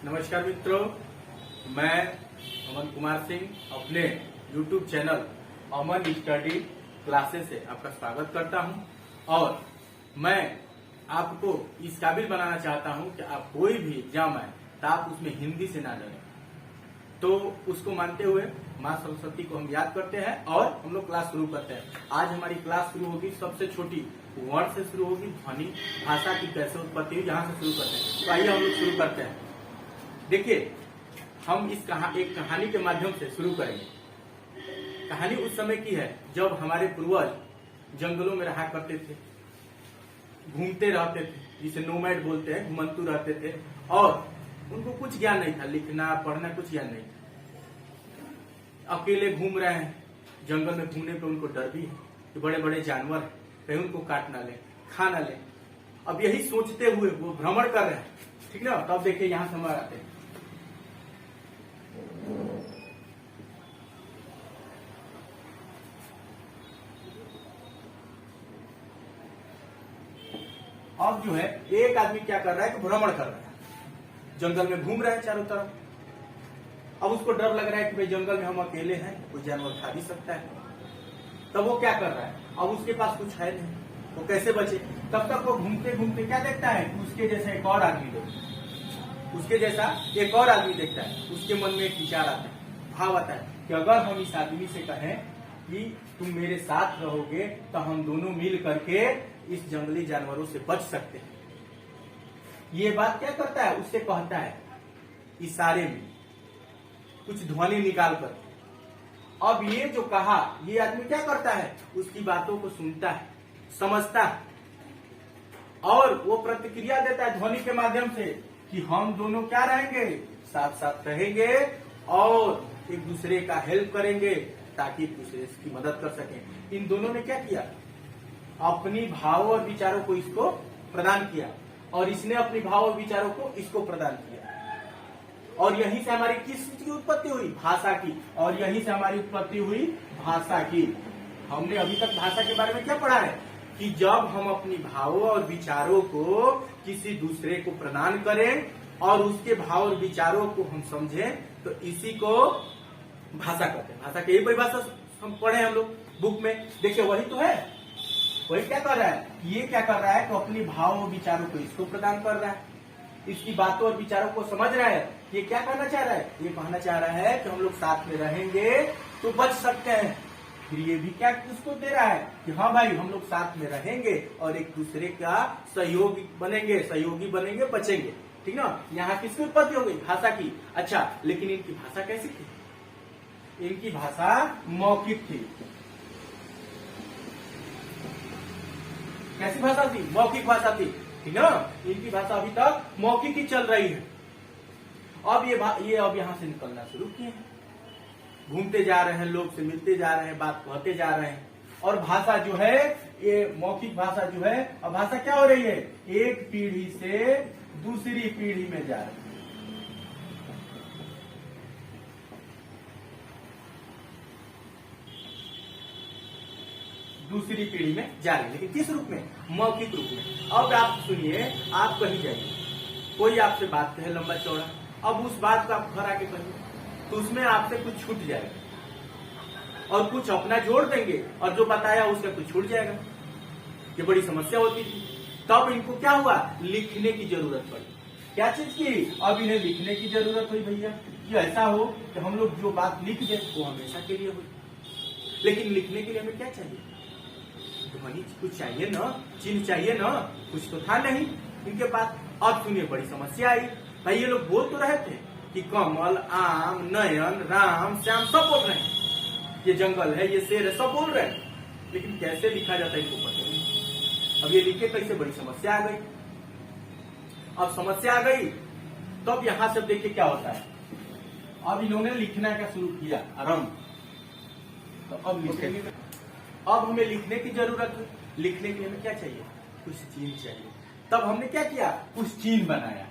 नमस्कार मित्रों, मैं अमन कुमार सिंह अपने YouTube चैनल अमन स्टडी क्लासेस से आपका स्वागत करता हूं और मैं आपको इस काबिल बनाना चाहता हूं कि आप कोई भी एग्जाम आए तो आप उसमें हिंदी से ना डरें। तो उसको मानते हुए माँ सरस्वती को हम याद करते हैं और हम लोग क्लास शुरू करते हैं। आज हमारी क्लास शुरू होगी सबसे छोटी वर्ड से शुरू होगी, ध्वनि भाषा की कैसे उत्पत्ति हुई, यहाँ से शुरू करते हैं। तो आइए हम लोग शुरू करते हैं। देखिए, हम इस एक कहानी के माध्यम से शुरू करेंगे। कहानी उस समय की है जब हमारे पूर्वज जंगलों में रहा करते थे, घूमते रहते थे, जिसे नोमैड बोलते हैं, घुमंतु रहते थे और उनको कुछ ज्ञान नहीं था, लिखना पढ़ना कुछ ज्ञान नहीं था। अकेले घूम रहे हैं, जंगल में घूमने पे उनको डर भी है कि बड़े बड़े जानवर हैं, कहीं उनको काट ना ले, खा ना ले। अब यही सोचते हुए वो भ्रमण कर रहे हैं, ठीक ना। तब देखिए यहाँ से हम आते हैं। अब जो है एक आदमी क्या कर रहा है कि भ्रमण कर रहा है, जंगल में घूम रहा है चारों तरफ। अब उसको डर लग रहा है कि भाई जंगल में हम अकेले हैं, कोई जानवर खा भी सकता है। तब वो क्या कर रहा है, अब उसके पास कुछ है नहीं, वो कैसे बचे। तब तक वो घूमते घूमते क्या देखता है कि उसके जैसा एक और आदमी देखता है, उसके जैसा एक और आदमी देखता है। उसके मन में एक विचार आता है, भाव आता है कि अगर हम इस आदमी से कहें कि तुम मेरे साथ रहोगे तो हम दोनों मिल करके इस जंगली जानवरों से बच सकते हैं। ये बात क्या करता है, उससे कहता है इशारे में, कुछ ध्वनि निकाल कर। अब ये जो कहा, ये आदमी क्या करता है, उसकी बातों को सुनता है, समझता है और वो प्रतिक्रिया देता है ध्वनि के माध्यम से कि हम दोनों क्या रहेंगे, साथ साथ रहेंगे और एक दूसरे का हेल्प करेंगे ताकि एक दूसरे की मदद कर सकें। इन दोनों ने क्या किया, अपनी भाव और विचारों को इसको प्रदान किया और इसने अपनी भाव और विचारों को इसको प्रदान किया। और यहीं से हमारी किस चीज की उत्पत्ति हुई, भाषा की। और यहीं से हमारी उत्पत्ति हुई भाषा की। हमने अभी तक भाषा के बारे में क्या पढ़ा है कि जब हम अपनी भावों और विचारों को किसी दूसरे को प्रदान करें और उसके भाव और विचारों को हम समझें तो इसी को भाषा कहते हैं। भाषा की यही परिभाषा हम पढ़े हम लोग बुक में। देखिए वही तो है, वही क्या कर रहा है, ये क्या कर रहा है तो अपनी भाव और विचारों को इसको प्रदान कर रहा है, इसकी बातों और विचारों को समझ रहा है। ये क्या कहना चाह रहा है, ये कहना चाह रहा है कि हम लोग साथ में रहेंगे तो बच सकते हैं। फिर ये भी क्या उसको दे रहा है कि हाँ भाई हम लोग साथ में रहेंगे और एक दूसरे का सहयोगी बनेंगे, बचेंगे, ठीक ना। यहाँ किसकी उत्पत्ति हो गई, भाषा की। अच्छा, लेकिन इनकी भाषा कैसी थी, इनकी भाषा मौखिक थी। कैसी भाषा थी, मौखिक भाषा थी, ठीक ना। इनकी भाषा अभी तक मौखिक ही चल रही है। अब ये अब यहाँ से निकलना शुरू किए हैं, घूमते जा रहे हैं, लोग से मिलते जा रहे हैं, बात कहते जा रहे हैं। और भाषा जो है, ये मौखिक भाषा जो है, अब भाषा क्या हो रही है, एक पीढ़ी से दूसरी पीढ़ी में जा रही है। दूसरी पीढ़ी में जा रही है, लेकिन किस रूप में, मौखिक रूप में। अब आप सुनिए, आप कहीं जाइए, कोई आपसे बात कहे लंबा चौड़ा, अब उस बात को आप घर आके कहिए तो उसमें आपसे कुछ छूट जाएगा और कुछ अपना जोड़ देंगे और जो बताया उसका कुछ छूट जाएगा। ये बड़ी समस्या होती थी। तब इनको क्या हुआ, लिखने की जरूरत पड़ी। क्या चीज की, अब इन्हें लिखने की जरूरत हुई भैया, कि ऐसा हो कि हम लोग जो बात लिख दें वो हमेशा के लिए हो। लेकिन लिखने के लिए हमें क्या चाहिए, ध्वनि कुछ चाहिए ना, चिन्ह चाहिए ना, कुछ तो था नहीं इनके पास। अब सुनिए, बड़ी समस्या आई। भाई ये लोग बोल तो रहे थे कि कमल, आम, नयन, राम, श्याम सब बोल रहे हैं, ये जंगल है, ये शेर है, सब बोल रहे हैं, लेकिन कैसे लिखा जाता है इनको पता नहीं। अब ये लिखे कैसे, बड़ी समस्या आ गई। अब समस्या आ गई तो अब यहां से देखिए क्या होता है। अब इन्होंने लिखना का शुरू किया, आरंभ। तो अब लिखेंगे, अब हमें लिखने की जरूरत है। लिखने के लिए हमें क्या चाहिए, कुछ चिन्ह चाहिए। तब हमने क्या किया, कुछ चिन्ह बनाया,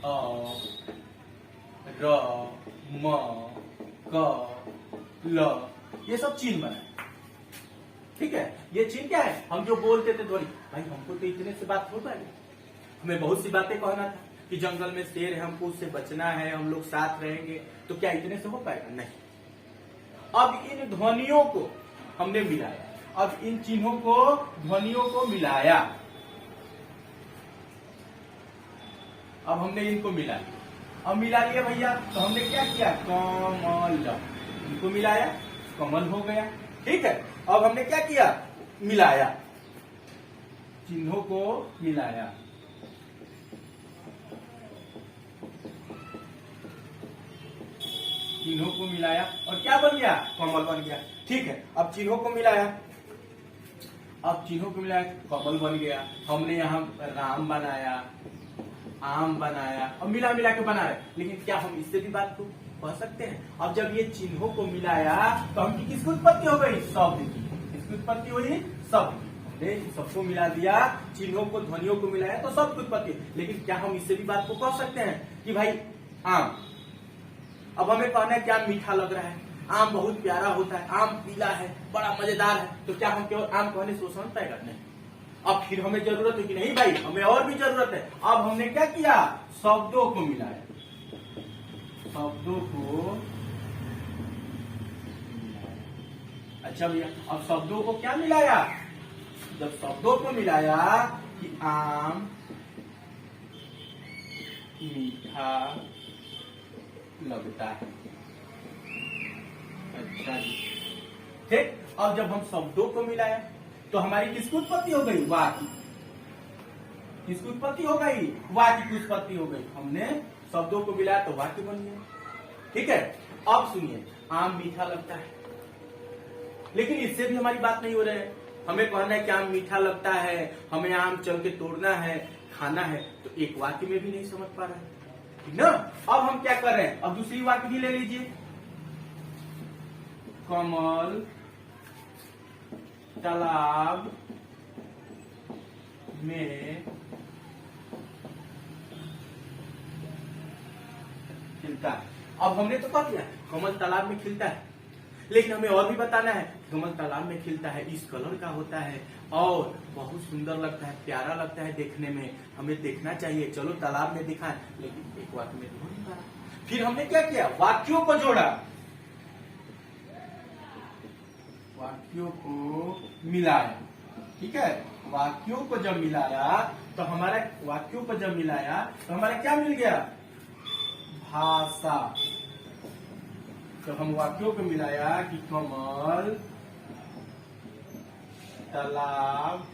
अ, र, म, क, ल, ये सब चिन्ह बनाए, ठीक है। ये चिन्ह क्या है, हम जो बोलते थे ध्वनि, भाई हमको तो इतने से बात हो पाएगी, हमें बहुत सी बातें कहना था कि जंगल में शेर है, हमको उससे बचना है, हम लोग साथ रहेंगे, तो क्या इतने से हो पाएगा? नहीं। अब इन ध्वनियों को हमने मिलाया, अब इन चिन्हों को, ध्वनियों को मिलाया, अब हमने इनको मिला लिया। अब मिला लिया भैया, तो हमने क्या किया? कमल, इनको मिलाया, कमल हो गया। ठीक है, अब हमने क्या किया? मिलाया, चिन्हों को मिलाया, चिन्हों को मिलाया और क्या बन गया? कमल बन गया। ठीक है, अब चिन्हों को मिलाया, अब चिन्हों को मिलाया, कमल बन गया। हमने यहाँ राम बनाया, आम बनाया, अब मिला मिला के बना रहे। लेकिन क्या हम इससे भी बात को कह सकते हैं? अब जब ये चिन्हों को मिलाया तो हम किसकी उत्पत्ति हो गई? शब्द की। किसकी उत्पत्ति हुई? शब्द की। हमने सबको मिला दिया, चिन्हों को, ध्वनियों को मिलाया तो शब्द की उत्पत्ति। लेकिन क्या हम इससे भी बात को कह सकते हैं कि भाई आम, अब हमें कहना है कि आम मीठा लग रहा है, आम बहुत प्यारा होता है, आम पीला है, बड़ा मजेदार है, तो क्या हम केवल आम कहने से समझ पाएगा? नहीं। अब फिर हमें जरूरत है कि नहीं भाई, हमें और भी जरूरत है। अब हमने क्या किया? शब्दों को मिलाया, शब्दों को मिलाया। अच्छा भैया, अब शब्दों को क्या मिलाया? जब शब्दों को मिलाया कि आम मीठा लगता है। अच्छा जी, ठीक। अब जब हम शब्दों को मिलाया तो हमारी किसकी उत्पत्ति हो गई? वाक्य। किसकी उत्पत्ति हो गई? वाक्य की उत्पत्ति हो गई। हमने शब्दों को मिलाया तो वाक्य बन गया। ठीक है, अब सुनिए, आम मीठा लगता है, लेकिन इससे भी हमारी बात नहीं हो रही है। हमें कहना है कि आम मीठा लगता है, हमें आम चल के तोड़ना है, खाना है, तो एक वाक्य में भी नहीं समझ पा रहा है, ठीक ना? अब हम क्या कर रहे हैं? अब दूसरी वाक्य भी ले लीजिए, कमल तालाब में खिलता है। अब हमने तो कह दिया कमल तालाब में खिलता है, लेकिन हमें और भी बताना है। कमल तालाब में खिलता है, इस कलर का होता है और बहुत सुंदर लगता है, प्यारा लगता है देखने में, हमें देखना चाहिए, चलो तालाब में दिखाएं। लेकिन एक वाक्य में तो नहीं पारा। फिर हमने क्या किया? वाक्यों को जोड़ा, वाक्यों को मिलाया। ठीक है, वाक्यों को जब मिलाया तो हमारा, वाक्यों को जब मिलाया तो हमारा क्या मिल गया? भाषा। जब हम वाक्यों को मिलाया कि कमल तालाब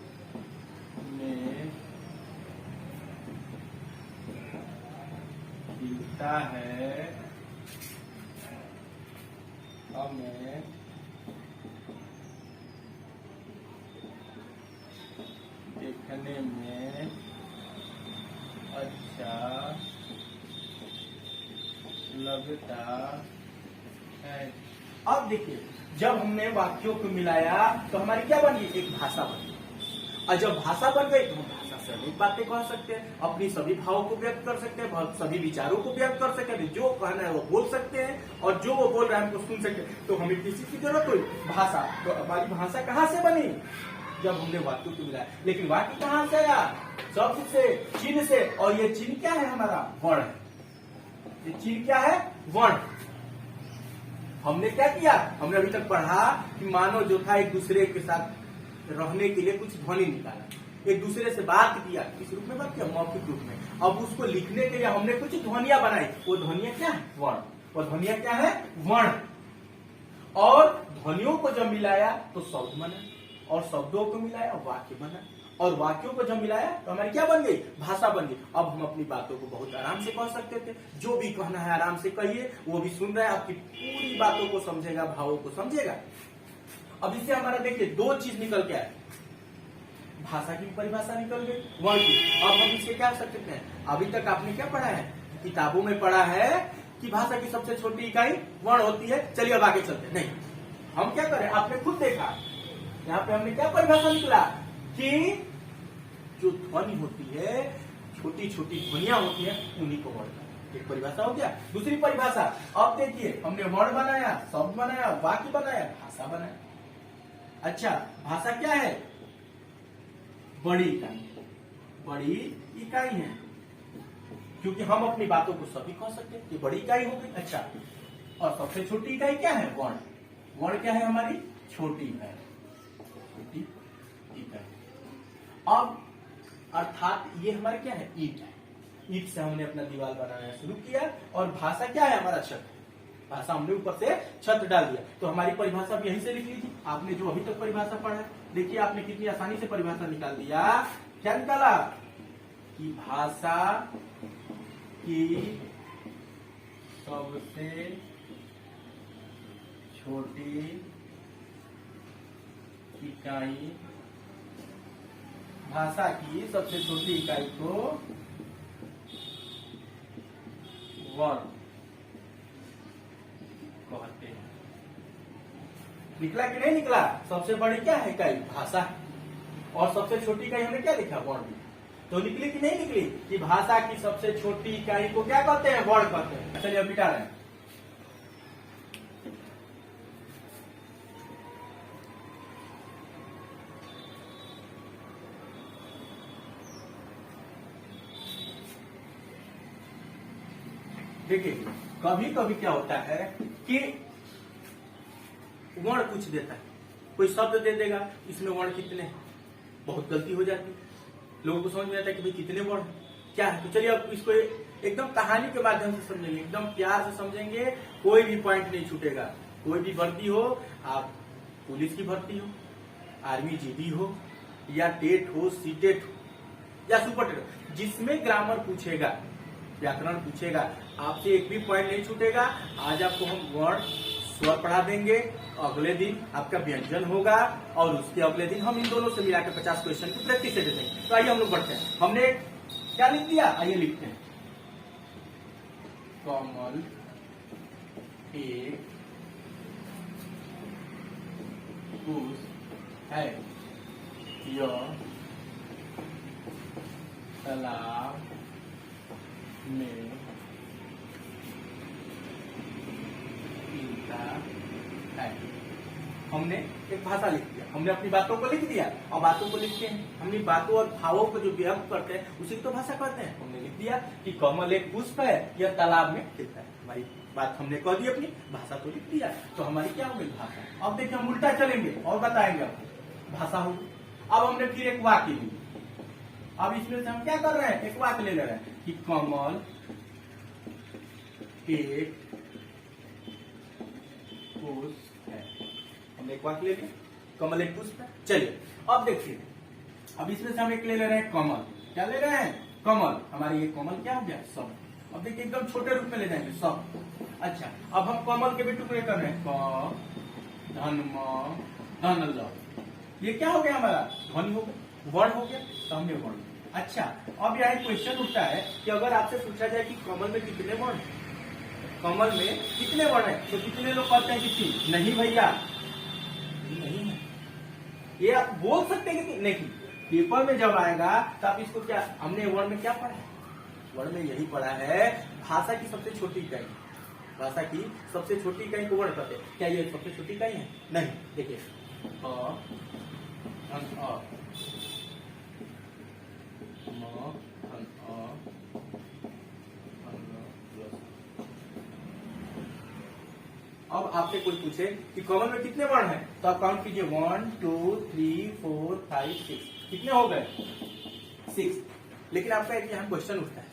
में खिलता है, हमें देखने में अच्छा लगता है। अब देखिए, जब हमने वाक्यों को मिलाया तो हमारी क्या बन गई? एक भाषा बन गई। और जब भाषा बन गई तो हम भाषा से अनेक बातें कह सकते हैं, अपनी सभी भावों को व्यक्त कर सकते हैं, सभी विचारों को व्यक्त कर सकते हैं, जो कहना है वो बोल सकते हैं और जो वो बोल रहा है हमको सुन सकते हैं। तो हमें किसी की जरूरत हुई? भाषा। तो हमारी भाषा कहाँ से बनी? जब हमने वाक्यों को मिलाया। लेकिन वाक्य कहाँ से आया? शब्द से, चिन्ह से। और ये चिन्ह क्या है? हमारा वर्ण है। ये चिन्ह क्या है? वर्ण। हमने क्या किया? हमने अभी तक पढ़ा कि मानव जो था एक दूसरे के साथ रहने के लिए कुछ ध्वनि निकाला, एक दूसरे से बात किया। किस रूप में बात किया? मौखिक रूप में। अब उसको लिखने के लिए हमने कुछ ध्वनियां बनाई। वो ध्वनियां क्या है? वर्ण। वो ध्वनियां क्या है? वर्ण। और ध्वनियों को जब मिलाया तो शब्द बना, और शब्दों को मिलाया वाक्य बना, और वाक्यों को जब मिलाया तो हमारी क्या बन गई? भाषा बन गई। अब हम अपनी बातों को बहुत आराम से कह सकते थे। जो भी कहना है आराम से कहिए, वो भी सुन रहा है, आपकी पूरी बातों को समझेगा, भावों को समझेगा। अब इससे हमारा देखिए दो चीज निकल के आए, भाषा की परिभाषा निकल गई, वर्ण की। अब हम इससे क्या कर सकते हैं? अभी तक आपने क्या पढ़ा है? किताबों में पढ़ा है कि भाषा की सबसे छोटी इकाई वर्ण होती है। चलिए अब आगे चलते हैं। नहीं, हम क्या करें? आपने खुद देखा, यहाँ पे हमने क्या परिभाषा निकला कि जो ध्वनि होती है, छोटी छोटी ध्वनियां होती है, उन्हीं को वर्ण। एक परिभाषा हो गया। दूसरी परिभाषा, अब देखिए, हमने वर्ण बनाया, शब्द बनाया, वाक्य बनाया, भाषा बनाया। अच्छा, भाषा क्या है? बड़ी इकाई। बड़ी इकाई है, क्योंकि हम अपनी बातों को सभी कह सकते हैं कि बड़ी इकाई हो गई। अच्छा, और सबसे छोटी इकाई क्या है? वर्ण। वर्ण क्या है? हमारी छोटी इकाई, छोटी इकाई। अब अर्थात ये हमारे क्या है? ईंट है। ईंट से हमने अपना दीवार बनाना शुरू किया, और भाषा क्या है? हमारा छत। भाषा हमने ऊपर से छत डाल दिया, तो हमारी परिभाषा भी यहीं से लिख लीजिए। आपने जो अभी तक परिभाषा पढ़ा है, देखिए आपने कितनी आसानी से परिभाषा निकाल दिया। क्या निकाला? कि भाषा की सबसे छोटी इकाई, भाषा की सबसे छोटी इकाई को वर्ण कहते हैं। निकला कि नहीं निकला? सबसे बड़ी क्या है इकाई? भाषा। और सबसे छोटी इकाई हमने क्या लिखा? वर्ण। तो निकली कि नहीं निकली? कि भाषा की सबसे छोटी इकाई को क्या कहते हैं? वर्ण कहते हैं। चलिए अब मिटा रहे हैं। देखिए कभी कभी क्या होता है कि वर्ण कुछ देता है, कोई शब्द दे देगा, इसमें वर्ण कितने हैं, बहुत गलती हो जाती है। लोगों को समझ में आता है कि भाई कितने वर्ण क्या है। तो चलिए अब इसको एकदम कहानी के माध्यम से समझेंगे, एकदम प्यार से समझेंगे, कोई भी पॉइंट नहीं छूटेगा। कोई भी भर्ती हो, आप पुलिस की भर्ती हो, आर्मी जीडी हो, या टेट हो, सीटेट हो, या सुपर टेट हो, जिसमें ग्रामर पूछेगा, व्याकरण पूछेगा, आपसे एक भी पॉइंट नहीं छूटेगा। आज आपको हम वर्ण स्वर पढ़ा देंगे, अगले दिन आपका व्यंजन होगा, और उसके अगले दिन हम इन दोनों से मिलाकर 50 क्वेश्चन की प्रैक्टिस दे देंगे। तो आइए हम लोग बढ़ते हैं। हमने क्या लिख दिया? आइए लिखते हैं। कमल एक पुष्प है, यह तालाब में है। हमने एक भाषा लिख दिया, हमने अपनी बातों को लिख दिया, और बातों को लिखते हैं हमने बातों और भावों को जो व्यक्त करते हैं उसी को तो भाषा कहते हैं। हमने लिख दिया कि कमल एक पुष्प है, यह तालाब में खिलता है। हमारी बात हमने कह दी, अपनी भाषा तो लिख दिया, तो हमारी क्या हो गई? भाषा। अब देखिए हम उल्टा चलेंगे और बताएंगे आपको। भाषा होगी। अब हमने फिर एक वाक्य ली, अब इसमें से हम क्या कर रहे हैं? एक वाक्य ले रहे हैं कि कमल एक पुष्प है। हमने एक वाक्य ले लिया, कमल एक पुष्प है। चलिए अब देखिए, अब इसमें से हम एक ले रहे हैं कमल। क्या ले रहे हैं? कमल। हमारे ये कमल क्या हो गया? सब। अब देखिए एकदम छोटे रूप में ले जाएंगे, सब। अच्छा, अब हम कमल के भी टुकड़े कर रहे हैं, क धन म धन ल। ये क्या हो गया? हमारा ध्वनि हो गया, वर्ण हो गया, सामने वर्ण। अच्छा, अब यहाँ एक क्वेश्चन उठता है कि अगर आपसे पूछा जाए कि कमल में कितने वर्ण है, कमल में कितने वर्ण है, तो कितने लोग कहते हैं कि 3? नहीं भैया, नहीं है। ये आप बोल सकते हैं कि नहीं। पेपर में जब आएगा तो आप इसको क्या, हमने वर्ण में क्या पढ़ा है? वर्ण में यही पढ़ा है, भाषा की सबसे छोटी इकाई। भाषा की सबसे छोटी इकाई को वर्ण कहते हैं। क्या ये सबसे छोटी इकाई है? नहीं। देखिए अ, अब आपसे कोई पूछे कि कमल में कितने वर्ण हैं, तो आप काउंट कीजिए 1 2 3 4 5 6। कितने हो गए? 6। लेकिन आपका एक यहाँ क्वेश्चन उठता है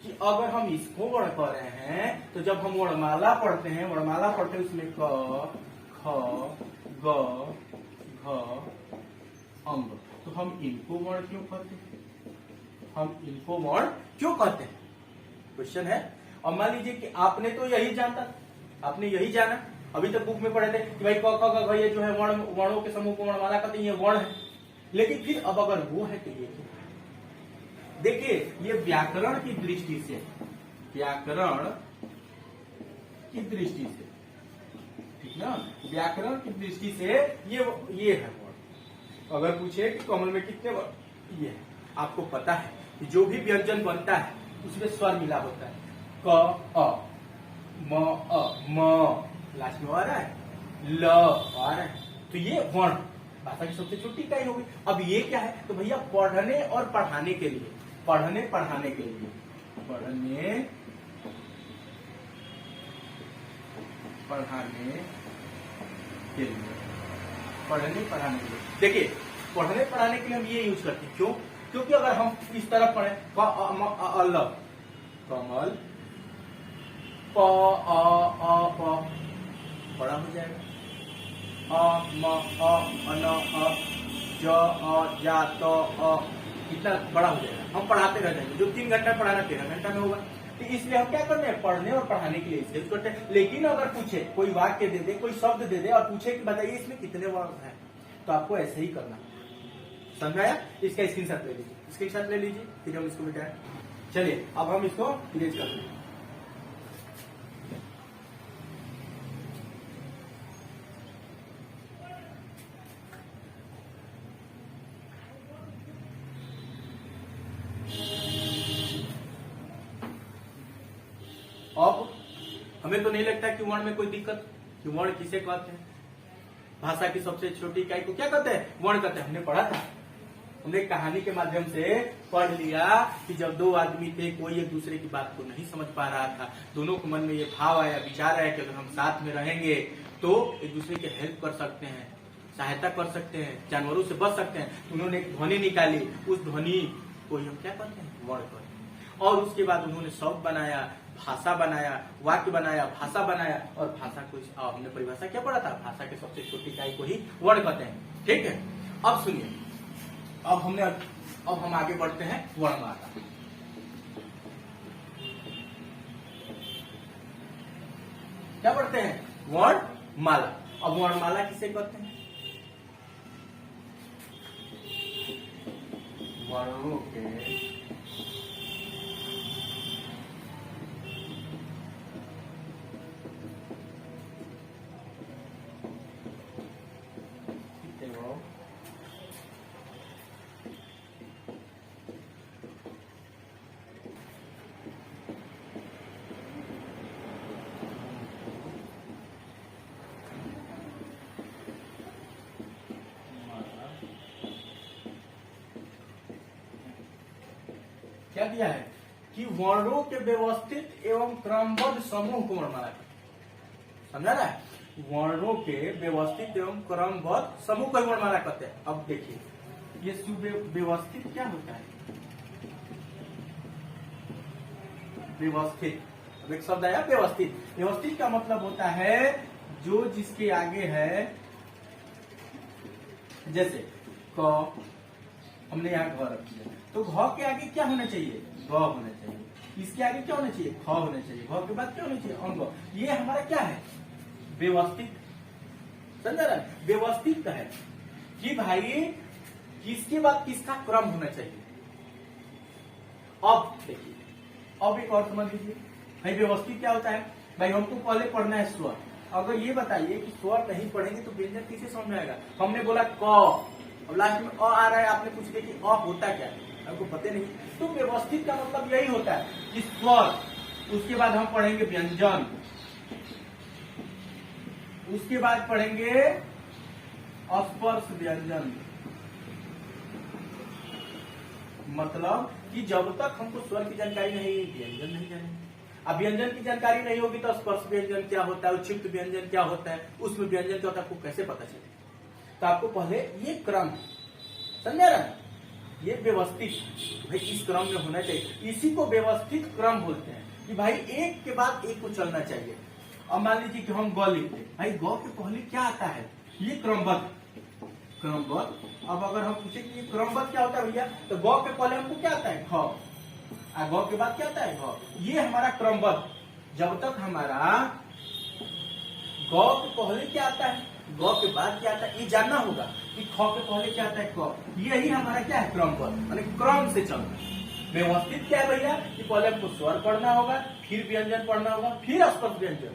कि अगर हम इसको वर्ण कह रहे हैं, तो जब हम वर्णमाला पढ़ते हैं, वर्णमाला पढ़ते हैं उसमें क ख ग घ अंग, तो हम इनको वर्ण क्यों कहते हैं? हम इनको वर्ण क्यों कहते हैं? क्वेश्चन है। और मान लीजिए कि आपने तो यही जानता, आपने यही जाना, अभी तक बुक में पढ़े थे कि भाई क ख ग घ ये जो है वर्ण, वर्णों के समूह को वर्णमाला कहते हैं, ये वर्ण है। लेकिन फिर अब अगर वो है तो ये क्या? देखिए ये व्याकरण की दृष्टि से, व्याकरण की दृष्टि से, ठीक ना, व्याकरण की दृष्टि से ये है वर्ण। अगर पूछे कि कमल में कितने वर्ण, ये है। आपको पता है कि जो भी व्यंजन बनता है उसमें स्वर मिला होता है, क अ म अ, म लास्ट में आ रहा है, ल आ रहा है, तो ये वर्ण। भाषा की सबसे छोटी इकाई होगी। अब ये क्या है, तो भैया पढ़ने और पढ़ाने के लिए, पढ़ने पढ़ाने के लिए, पढ़ने पढ़ाने के लिए, पढ़ने पढ़ाने के लिए, देखिए पढ़ने पढ़ाने के लिए हम ये यूज करते हैं। क्यों? क्योंकि अगर हम इस तरह पढ़े कमल प अ प बड़ा हो जाएगा, अ म अ अन अ ज अ जा त अ, कितना बड़ा हो जाएगा। हम पढ़ाते रह जाएंगे, जो 3 घंटा पढ़ाना 13 घंटा में होगा। तो इसलिए हम क्या करते हैं, पढ़ने और पढ़ाने के लिए इसे यूज करते हैं। लेकिन अगर पूछे, कोई वाक्य दे दे, कोई शब्द दे दे और पूछे कि बताइए इसमें कितने वर्ड हैं, तो आपको ऐसे ही करना है। समझ आया? इसका स्क्रीनशॉट ले लीजिए, स्क्रीनशॉट ले लीजिए, फिर हम इसको मिटाएं। चलिए अब हम इसको इरेज करते हैं। अब हमें तो नहीं लगता कि वर्ण में कोई दिक्कत, कि वर्ण किसे कहते हैं। भाषा की सबसे छोटी इकाई को क्या कहते हैं, वर्ण कहते हैं। हमने पढ़ा था, हमने कहानी के माध्यम से पढ़ लिया कि जब दो आदमी थे, कोई एक दूसरे की बात को नहीं समझ पा रहा था, दोनों के मन में ये भाव आया, विचार आया कि अगर हम साथ में रहेंगे तो एक दूसरे की हेल्प कर सकते हैं, सहायता कर सकते हैं, जानवरों से बच सकते हैं। उन्होंने एक ध्वनि निकाली, उस ध्वनि को हम क्या कहते हैं, वर्ण कहते हैं। और उसके बाद उन्होंने शब्द बनाया, भाषा बनाया, वाक्य बनाया, भाषा बनाया, और भाषा को हमने परिभाषा क्या पढ़ा था, भाषा के सबसे छोटी इकाई को ही वर्ण कहते हैं। ठीक है, अब सुनिए, अब हम आगे बढ़ते हैं वर्णमाला। क्या पढ़ते हैं, वर्णमाला। अब वर्णमाला किसे कहते हैं, वर्णों के क्या दिया है कि वर्णों के व्यवस्थित एवं क्रमबद्ध समूह को वर्णमाला कहते हैं। समझा ना? वर्णों के व्यवस्थित एवं क्रमबद्ध समूह को वर्णमाला कहते हैं। अब देखिए, ये सुव्यवस्थित क्या होता है, व्यवस्थित। अब एक शब्द आया व्यवस्थित। व्यवस्थित का मतलब होता है जो जिसके आगे है, जैसे क, हमने यहाँ घ रख दिया, तो घ के आगे क्या होना चाहिए, ग होना चाहिए। इसके आगे क्या होना चाहिए, ख होना चाहिए। घ के बाद क्या होना चाहिए, अंग। ये हमारा क्या है, व्यवस्थित। समझा ना? व्यवस्थित है कि भाई किसके बाद किसका क्रम होना चाहिए। अब देखिए, अब एक और समझ लीजिए भाई, व्यवस्थित क्या होता है। भाई हमको पहले पढ़ना है स्वर। अगर ये बताइए कि स्वर नहीं पढ़ेंगे तो व्यंजन किसे समझ में आएगा। हमने बोला क, अब लास्ट में अ आ रहा है, आपने पूछ लिया कि अ होता क्या है, आपको पता नहीं। तो व्यवस्थित का मतलब यही होता है कि स्वर, उसके बाद हम पढ़ेंगे व्यंजन, उसके बाद पढ़ेंगे स्पर्श व्यंजन। मतलब कि जब तक हमको स्वर की जानकारी नहीं, व्यंजन नहीं जानेंगे। अब व्यंजन की जानकारी नहीं होगी तो स्पर्श व्यंजन क्या होता है, उच्छिष्ट व्यंजन क्या होता है, उसमें व्यंजन क्या होता है, आपको कैसे पता चलेगा। तो आपको पहले ये क्रम, समझा रहा है, ये व्यवस्थित भाई इस क्रम में होना चाहिए। इसी को व्यवस्थित क्रम बोलते हैं कि भाई एक के बाद एक को चलना चाहिए। अब मान लीजिए कि हम ग लिखते हैं, भाई ग के पहले क्या आता है, ये क्रमबद्ध। अब अगर हम पूछे कि ये क्रमबद्ध क्या होता है भैया, तो ग के पहले हमको क्या आता है, ख, और ग के बाद क्या आता है, घ। ये हमारा क्रमबद्ध। जब तक हमारा ग के पहले क्या आता है, ग के बाद क्या आता है, ये जानना होगा कि ख के पहले क्या आता है, क। यही हमारा क्या है, क्रमबद्ध, माने क्रम से चलना। व्यवस्थित क्या है भैया, कि पहले हमको स्वर पढ़ना होगा, फिर व्यंजन पढ़ना होगा, फिर स्पर्श व्यंजन,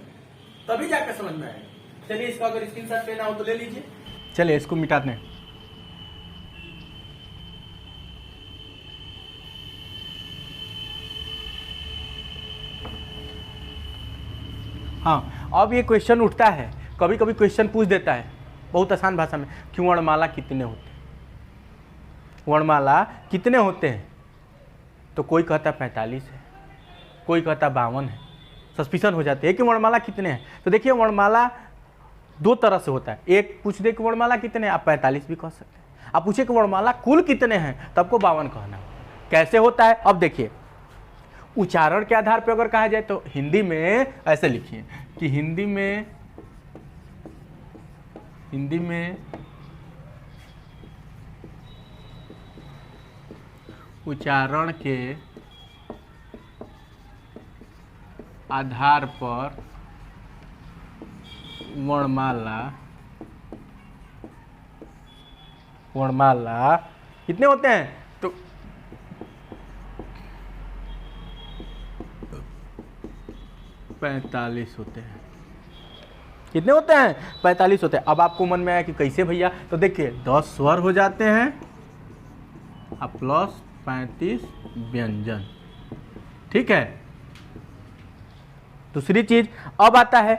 तभी जाकर समझ में आएगा। चलिए इसका अगर स्क्रीनशॉट लेना हो तो ले लीजिए। चलिए इसको मिटाते हैं। हाँ, अब ये क्वेश्चन उठता है, कभी कभी क्वेश्चन पूछ देता है बहुत आसान भाषा में कि वर्णमाला कितने होते हैं, वर्णमाला कितने होते हैं। तो कोई कहता 45 है, कोई कहता 52 है, सस्पिशन हो जाते हैं कि वर्णमाला कितने हैं। तो देखिए वर्णमाला दो तरह से होता है, एक पूछ दे कि वर्णमाला कितने हैं, आप 45 भी कह सकते हैं। आप पूछे कि वर्णमाला कुल कितने हैं, तब को 52 कहना। कैसे होता है, अब देखिए उच्चारण के आधार पर अगर कहा जाए तो हिंदी में ऐसे लिखिए कि हिंदी में उच्चारण के आधार पर वर्णमाला कितने होते हैं, तो 45 होते हैं। कितने होते हैं, 45 होते हैं। अब आपको मन में आया कि कैसे भैया, तो देखिए 10 स्वर हो जाते हैं अब प्लस 35 व्यंजन, ठीक है। दूसरी चीज अब आता है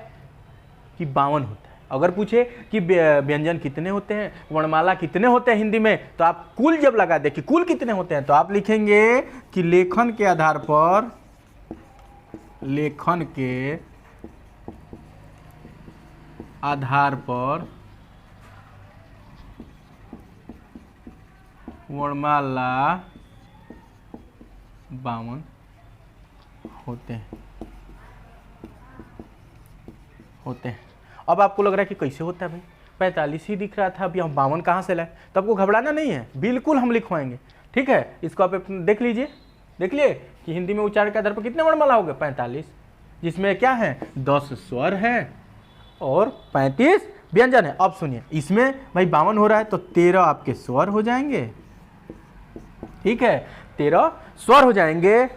कि 52 होता है। अगर पूछे कि व्यंजन कितने होते हैं, वर्णमाला कितने होते हैं हिंदी में, तो आप कुल जब लगा दे कि कुल कितने होते हैं, तो आप लिखेंगे कि लेखन के आधार पर वर्णमाला 52 होते हैं। अब आपको लग रहा है कि कैसे होता है भाई, 45 ही दिख रहा था, अभी हम 52 कहाँ से लाए। तो आपको घबराना नहीं है, बिल्कुल हम लिखवाएंगे, ठीक है। इसको आप देख लीजिए, देख लिए कि हिंदी में उच्चारण के आधार पर कितने वर्णमाला हो गए, 45, जिसमें क्या है 10 स्वर है और 35 व्यंजन है। अब सुनिए, इसमें भाई 52 हो रहा है तो 13 आपके स्वर हो जाएंगे, ठीक है, 13 स्वर हो जाएंगे।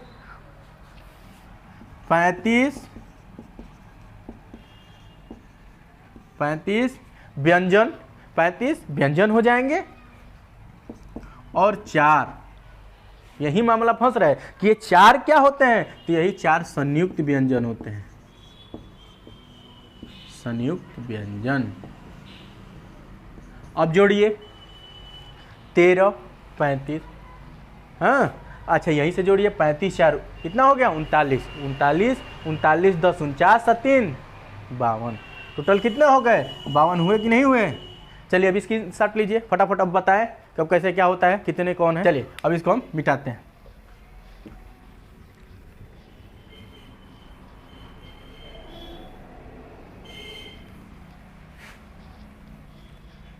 35 व्यंजन हो जाएंगे और 4, यही मामला फंस रहा है कि ये 4 क्या होते हैं, तो यही 4 संयुक्त व्यंजन होते हैं, संयुक्त व्यंजन। अब जोड़िए 13 35, हाँ अच्छा यहीं से जोड़िए 35 4 कितना हो गया 39, 39 10 49 3 52, टोटल कितने हो गए 52 हुए कि नहीं हुए। चलिए अब इसकी शर्ट लीजिए फटाफट, अब बताएं कब कैसे क्या होता है, कितने कौन है। चलिए अब इसको हम मिटाते हैं।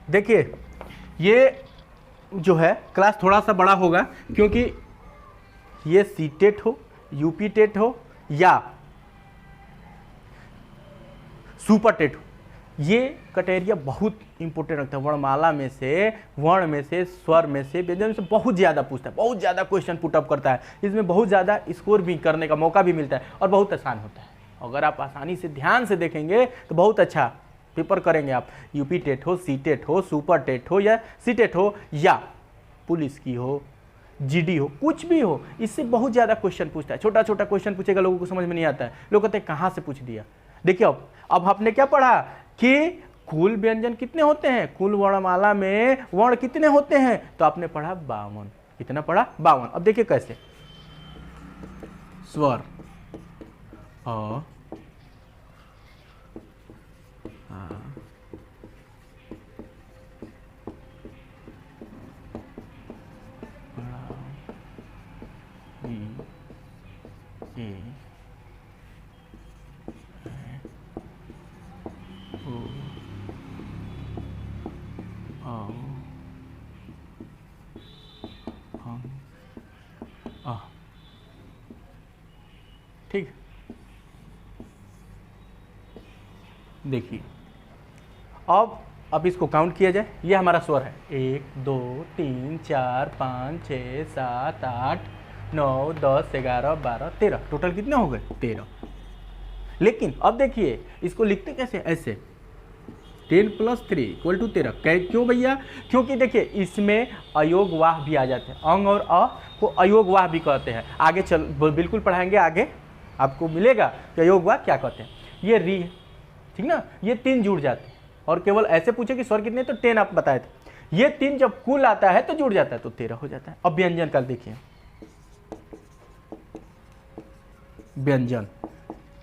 देखिए ये जो है क्लास थोड़ा सा बड़ा होगा, क्योंकि ये सी टेट हो, यूपी टेट हो या सुपर टेट हो, ये क्राइटेरिया बहुत इंपॉर्टेंट रखता है। वर्णमाला में से, वर्ण में से, स्वर में से, व्यंजन में से बहुत ज़्यादा पूछता है, बहुत ज़्यादा क्वेश्चन पुटअप करता है। इसमें बहुत ज़्यादा स्कोर भी करने का मौका भी मिलता है और बहुत आसान होता है। अगर आप आसानी से ध्यान से देखेंगे तो बहुत अच्छा पेपर करेंगे आप। यूपी टेट हो, सी टेट हो, सुपर टेट हो या सी टेट हो या पुलिस की हो, जीडी हो, कुछ भी हो, इससे बहुत ज़्यादा क्वेश्चन पूछता है। छोटा छोटा क्वेश्चन पूछेगा, लोगों को समझ में नहीं आता है, लोग कहते हैं कहाँ से पूछ दिया। देखिए अब आपने क्या पढ़ा कि कुल व्यंजन कितने होते हैं, कुल वर्णमाला में वर्ण कितने होते हैं, तो आपने पढ़ा 52। कितना पढ़ा 52। अब देखिए कैसे, स्वर अ ठीक। देखिए अब इसको काउंट किया जाए, ये हमारा स्वर है 1 2 3 4 5 6 7 8 9 10 11 12 13, टोटल कितने हो गए 13। लेकिन अब देखिए इसको लिखते कैसे, ऐसे 10 + 3 = 13। क्यों भैया, क्योंकि देखिए इसमें अयोग वाह भी आ जाते हैं, अंग और अ को अयोग वाह भी कहते हैं। आगे चल बिल्कुल पढ़ाएंगे, आगे आपको मिलेगा कि अयोग वाह क्या कहते हैं। ये री है, ठीक ना, ये 3 जुड़ जाते हैं, और केवल ऐसे पूछे कि स्वर कितने, तो 10 आप बताए थे। ये 3 जब कुल आता है तो जुड़ जाता है तो 13 हो जाता है। अब व्यंजन का देखिए, व्यंजन,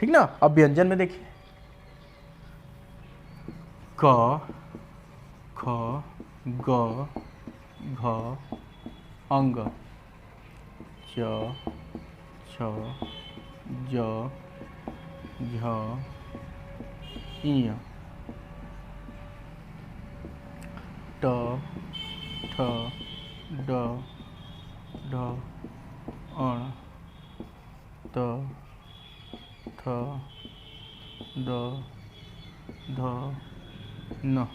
ठीक ना। अब व्यंजन में देखिए क, ख, ग, घ, अंग, च, छ, ज, झ, ञ, ट, ठ, ड, ढ, अण, त, थ, द, ध, न।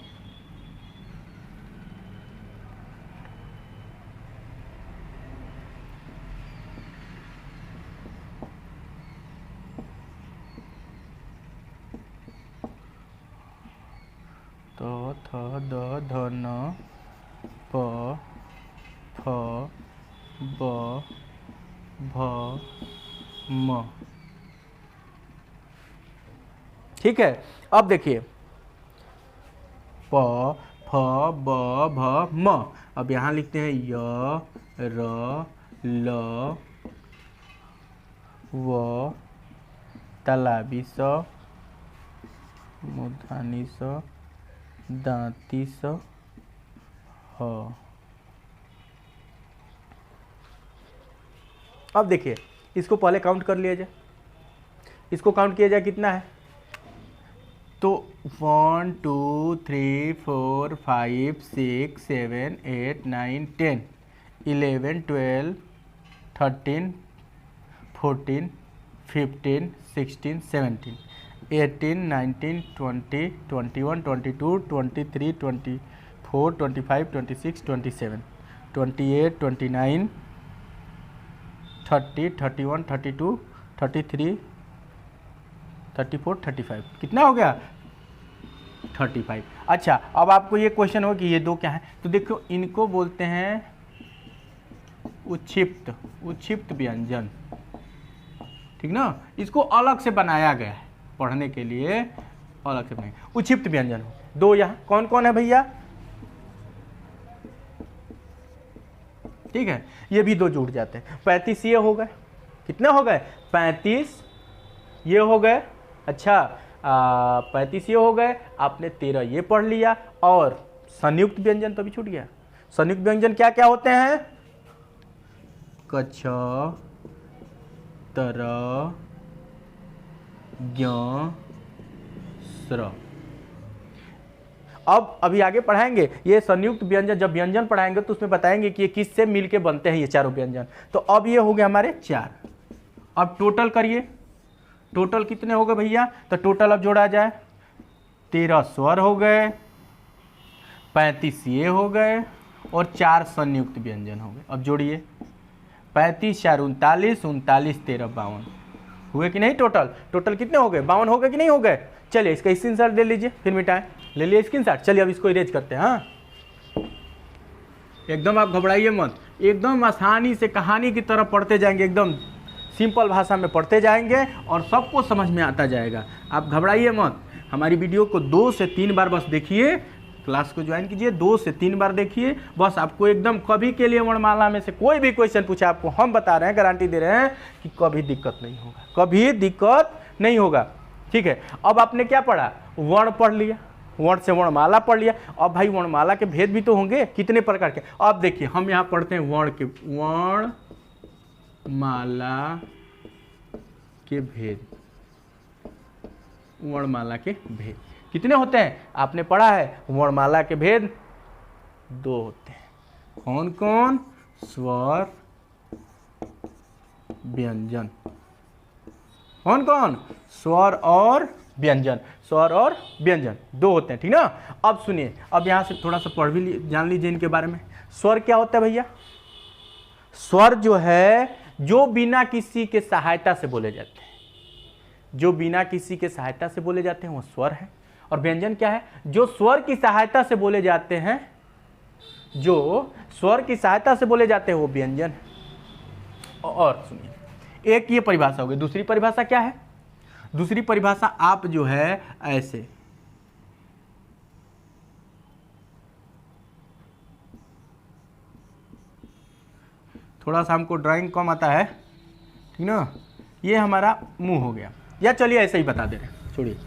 त, थ, द, ध, न, प, फ, ब, भ, म। ठीक है। अब देखिए प, फ, ब, भ, म। अब यहां लिखते हैं य, र, ल, व, तालाबी स, मूर्धनी स, दांती स, ह। अब देखिए इसको पहले काउंट कर लिया जाए, इसको काउंट किया जाए कितना है, तो 1 2 3 4 5 6 7 8 9 10 11 12 13 14 15 16 17 18 19 20 21 22 23 24 25 26 27 28 29 30 31 32 33 34 35 कितना हो गया 35। अच्छा अब आपको ये क्वेश्चन हो कि ये दो क्या है, तो देखो इनको बोलते हैं उच्छिप्त, उच्छिप्त व्यंजन, ठीक ना। इसको अलग से बनाया गया है पढ़ने के लिए, अलग से बनाया उच्छिप्त व्यंजन। दो यहाँ कौन कौन है भैया, ठीक है, ये भी दो जुड़ जाते हैं। 35 ये हो गए, कितने हो गए 35 ये हो गए। अच्छा 35 ये हो गए, आपने 13 ये पढ़ लिया। और संयुक्त व्यंजन तो भी छूट गया। संयुक्त व्यंजन क्या क्या होते हैं, कछ, तर, ज्ञ, स्र। अब अभी आगे पढ़ाएंगे ये संयुक्त व्यंजन, जब व्यंजन पढ़ाएंगे तो उसमें बताएंगे कि ये किससे मिलके बनते हैं ये चारों व्यंजन। तो अब ये हो गए हमारे 4। अब टोटल करिए, टोटल कितने हो गए भैया, तो टोटल अब जोड़ा जाए 13 स्वर हो गए, 35 ये हो गए और 4 संयुक्त व्यंजन हो गए। अब जोड़िए 35 4 39, 39 13 52 हुए कि नहीं, टोटल टोटल कितने हो गए 52 हो गए कि नहीं हो गए। चलिए इसका स्क्रीनशॉट ले लीजिए, फिर मिटाएं, ले लिए स्क्रीनशॉट। चलिए अब इसको इरेज करते हैं। हाँ एकदम आप घबराइए मत, एकदम आसानी से कहानी की तरह पढ़ते जाएंगे, एकदम सिंपल भाषा में पढ़ते जाएंगे और सबको समझ में आता जाएगा। आप घबराइए मत, हमारी वीडियो को 2 से 3 बार बस देखिए, क्लास को ज्वाइन कीजिए, 2 से 3 बार देखिए बस। आपको एकदम कभी के लिए वर्णमाला में से कोई भी क्वेश्चन पूछा, आपको हम बता रहे हैं, गारंटी दे रहे हैं कि कभी दिक्कत नहीं होगा, कभी दिक्कत नहीं होगा। ठीक है, अब आपने क्या पढ़ा, वर्ण पढ़ लिया, वर्ण से वर्णमाला पढ़ लिया। अब भाई वर्णमाला के भेद भी तो होंगे, कितने प्रकार के। अब देखिए हम यहाँ पढ़ते हैं वर्ण के, वर्णमाला के भेद, वर्णमाला के भेद कितने होते हैं, आपने पढ़ा है वर्णमाला के भेद 2 होते हैं। कौन कौन, स्वर, व्यंजन। कौन कौन, स्वर और व्यंजन, स्वर और व्यंजन 2 होते हैं, ठीक ना। अब सुनिए, अब यहां से थोड़ा सा पढ़ भी जान लीजिए इनके बारे में। स्वर क्या होता है भैया, स्वर जो है जो बिना किसी के सहायता से बोले जाते हैं, जो बिना किसी के सहायता से बोले जाते हैं वो स्वर है। और व्यंजन क्या है, जो स्वर की सहायता से बोले जाते हैं, जो स्वर की सहायता से बोले जाते हैं वो व्यंजन है। और सुनिए, एक ये परिभाषा हो गई, दूसरी परिभाषा क्या है, दूसरी परिभाषा आप जो है ऐसे थोड़ा सा हमको ड्राइंग कम आता है, ठीक ना। ये हमारा मुंह हो गया, या चलिए ऐसे ही बता दे रहे हैं, छोड़िए।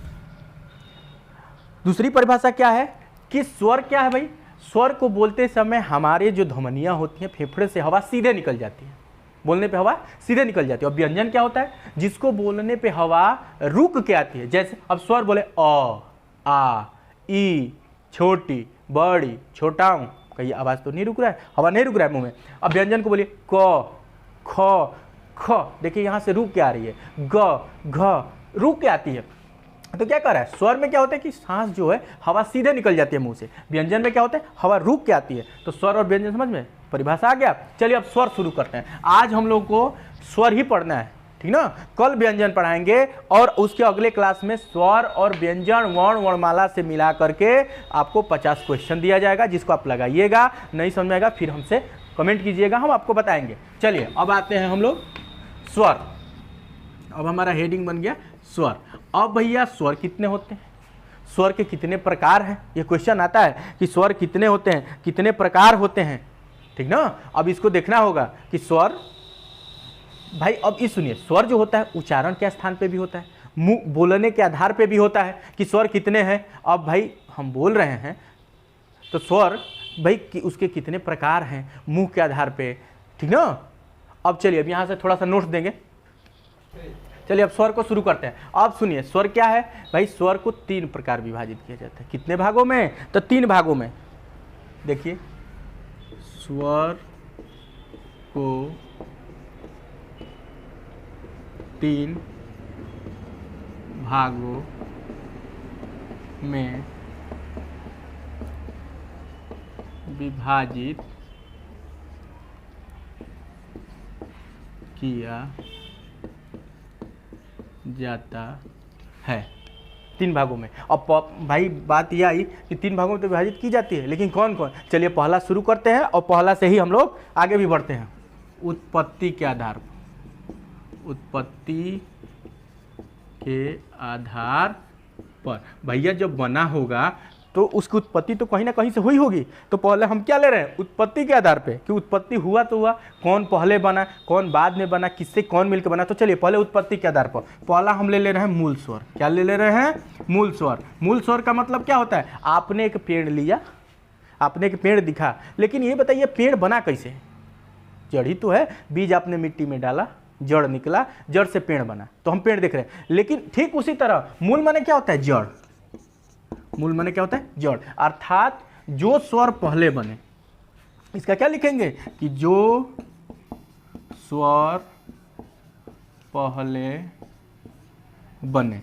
दूसरी परिभाषा क्या है कि स्वर क्या है भाई, स्वर को बोलते समय हमारे जो ध्वनियाँ होती हैं फेफड़े से हवा सीधे निकल जाती है, बोलने पे हवा सीधे निकल जाती है। और व्यंजन क्या होता है, जिसको बोलने पे हवा रुक के आती है। जैसे अब स्वर बोले अ, आ, ई, छोटी, बड़ी, छोटाऊ, कहीं आवाज़ तो नहीं रुक रहा है, हवा नहीं रुक रहा है मुंह में। अब व्यंजन को बोलिए क, ख, ख, देखिए यहाँ से रुक के आ रही है, ग, घ, रुक के आती है। तो क्या कर रहा है, स्वर में क्या होता है कि सांस जो है हवा सीधे निकल जाती है मुंह से। व्यंजन में क्या होता है, हवा रुक के आती है। तो स्वर और व्यंजन समझ में परिभाषा आ गया। चलिए अब स्वर शुरू करते हैं। आज हम लोग को स्वर ही पढ़ना है, ठीक ना। कल व्यंजन पढ़ाएंगे और उसके अगले क्लास में स्वर और व्यंजन वर्ण वर्णमाला से मिला करके आपको 50 क्वेश्चन दिया जाएगा, जिसको आप लगाइएगा। नहीं समझ में आएगा फिर हमसे कमेंट कीजिएगा, हम आपको बताएंगे। चलिए अब आते हैं हम लोग स्वर। अब हमारा हेडिंग बन गया स्वर। अब भैया स्वर कितने होते हैं, स्वर के कितने प्रकार हैं, ये क्वेश्चन आता है कि स्वर कितने होते हैं, कितने प्रकार होते हैं, ठीक ना। अब इसको देखना होगा कि स्वर भाई, अब इस सुनिए, स्वर जो होता है उच्चारण के स्थान पे भी होता है, मुंह बोलने के आधार पे भी होता है कि स्वर कितने हैं। अब भाई हम बोल रहे हैं तो स्वर भाई कि उसके कितने प्रकार हैं मुंह के आधार पे, ठीक ना। अब चलिए अब यहाँ से थोड़ा सा नोट्स देंगे। चलिए अब स्वर को शुरू करते हैं। अब सुनिए स्वर क्या है भाई, स्वर को 3 प्रकार विभाजित किया जाता है। कितने भागों में, तो 3 भागों में। देखिए स्वर को 3 भागों में विभाजित किया जाता है। 3 भागों में। अब भाई बात यह आई कि 3 भागों में तो विभाजित की जाती है, लेकिन कौन कौन। चलिए पहला शुरू करते हैं और पहला से ही हम लोग आगे भी बढ़ते हैं। उत्पत्ति के आधार पर, उत्पत्ति के आधार पर भैया जब बना होगा तो उसकी उत्पत्ति तो कहीं ना कहीं से हुई होगी। तो पहले हम क्या ले रहे हैं, उत्पत्ति के आधार पे कि उत्पत्ति हुआ तो हुआ, कौन पहले बना कौन बाद में बना, किससे कौन मिलकर बना। तो चलिए पहले उत्पत्ति के आधार पर पहला हम ले रहे हैं मूल स्वर। क्या ले रहे हैं, मूल स्वर। मूल स्वर का मतलब क्या होता है, आपने एक पेड़ लिया, आपने एक पेड़ दिखा, लेकिन ये बताइए पेड़ बना कैसे, जड़ ही तो है, बीज आपने मिट्टी में डाला, जड़ निकला, जड़ से पेड़ बना, तो हम पेड़ देख रहे हैं। लेकिन ठीक उसी तरह मूल माने क्या होता है, जड़। मूल माने क्या होता है, जड़। अर्थात जो स्वर पहले बने, इसका क्या लिखेंगे कि जो स्वर पहले बने,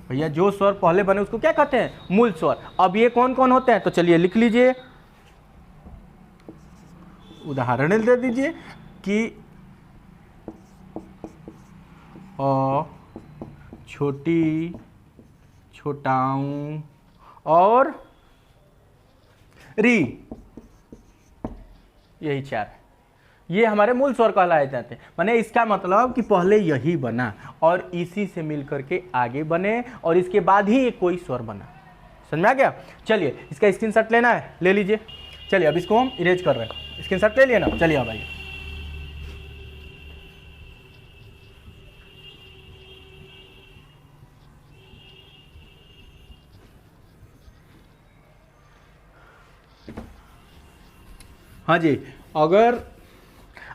भैया जो स्वर पहले बने उसको क्या कहते हैं, मूल स्वर। अब ये कौन कौन होते हैं, तो चलिए लिख लीजिए, उदाहरण दे दीजिए कि अ, छोटी, छोटाऊ और री, यही 4 है। ये हमारे मूल स्वर कहलाए जाते हैं। माने इसका मतलब कि पहले यही बना और इसी से मिलकर के आगे बने और इसके बाद ही एक कोई स्वर बना। समझ में आ गया। चलिए इसका स्क्रीनशॉट लेना है, ले लीजिए। चलिए अब इसको हम इरेज कर रहे हैं, स्क्रीनशॉट ले लिए ना। चलिए अब आइए, हाँ जी, अगर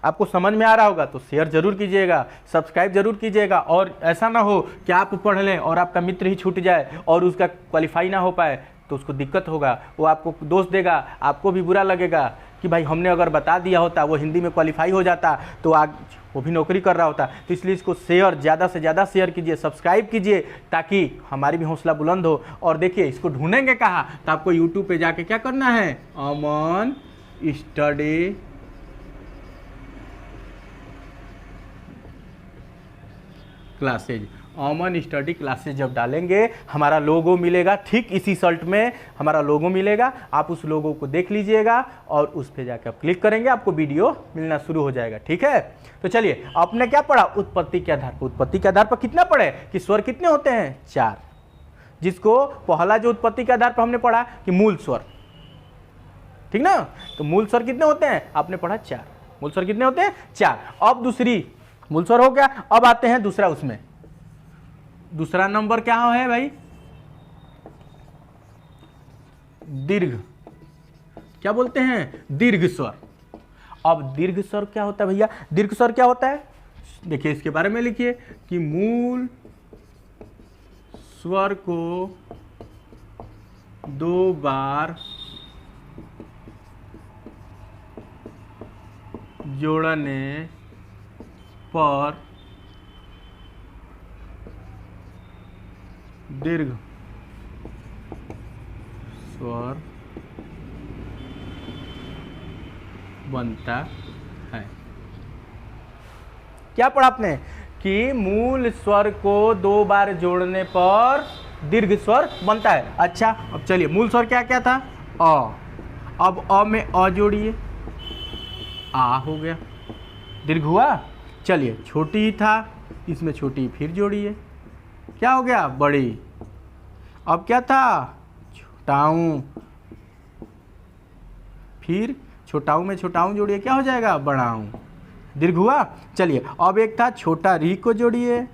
आपको समझ में आ रहा होगा तो शेयर जरूर कीजिएगा, सब्सक्राइब जरूर कीजिएगा। और ऐसा ना हो कि आप पढ़ लें और आपका मित्र ही छूट जाए और उसका क्वालिफाई ना हो पाए, तो उसको दिक्कत होगा, वो आपको दोष देगा, आपको भी बुरा लगेगा कि भाई हमने अगर बता दिया होता, वो हिंदी में क्वालिफाई हो जाता तो आज वो भी नौकरी कर रहा होता। तो इसलिए इसको शेयर, ज़्यादा से ज़्यादा शेयर कीजिए, सब्सक्राइब कीजिए, ताकि हमारी भी हौसला बुलंद हो। और देखिए इसको ढूंढेंगे कहाँ, तो आपको यूट्यूब पे जाके क्या करना है, अमन स्टडी क्लासेज, अमन स्टडी क्लासेज जब डालेंगे हमारा लोगो मिलेगा, ठीक इसी शर्ट में हमारा लोगो मिलेगा। आप उस लोगो को देख लीजिएगा और उस पे जाकर आप क्लिक करेंगे, आपको वीडियो मिलना शुरू हो जाएगा। ठीक है, तो चलिए आपने क्या पढ़ा, उत्पत्ति के आधार पर। उत्पत्ति के आधार पर कितना पढ़े कि स्वर कितने होते हैं, 4, जिसको पहला जो उत्पत्ति के आधार पर हमने पढ़ा कि मूल स्वर, ठीक ना। तो मूल स्वर कितने होते हैं आपने पढ़ा, 4। मूल स्वर कितने होते हैं? 4। अब दूसरी मूल स्वर हो गया। अब आते हैं दूसरा, उसमें दूसरा नंबर क्या है भाई? दीर्घ। क्या बोलते हैं? दीर्घ स्वर। अब दीर्घ स्वर क्या होता है भैया? दीर्घ स्वर क्या होता है? देखिए इसके बारे में लिखिए कि मूल स्वर को 2 बार जोड़ने पर दीर्घ स्वर बनता है। क्या पढ़ा आपने? कि मूल स्वर को 2 बार जोड़ने पर दीर्घ स्वर बनता है। अच्छा, अब चलिए मूल स्वर क्या क्या था? अ। अब अ में अ जोड़िए, आ हो गया, दीर्घ हुआ। चलिए छोटी ही था, इसमें छोटी फिर जोड़िए, क्या हो गया? बड़ी। अब क्या था? छोटाऊ, फिर छोटाऊ में छोटाऊ जोड़िए, क्या हो जाएगा? बड़ाऊ, दीर्घ हुआ। चलिए अब एक था छोटा री को जोड़िए,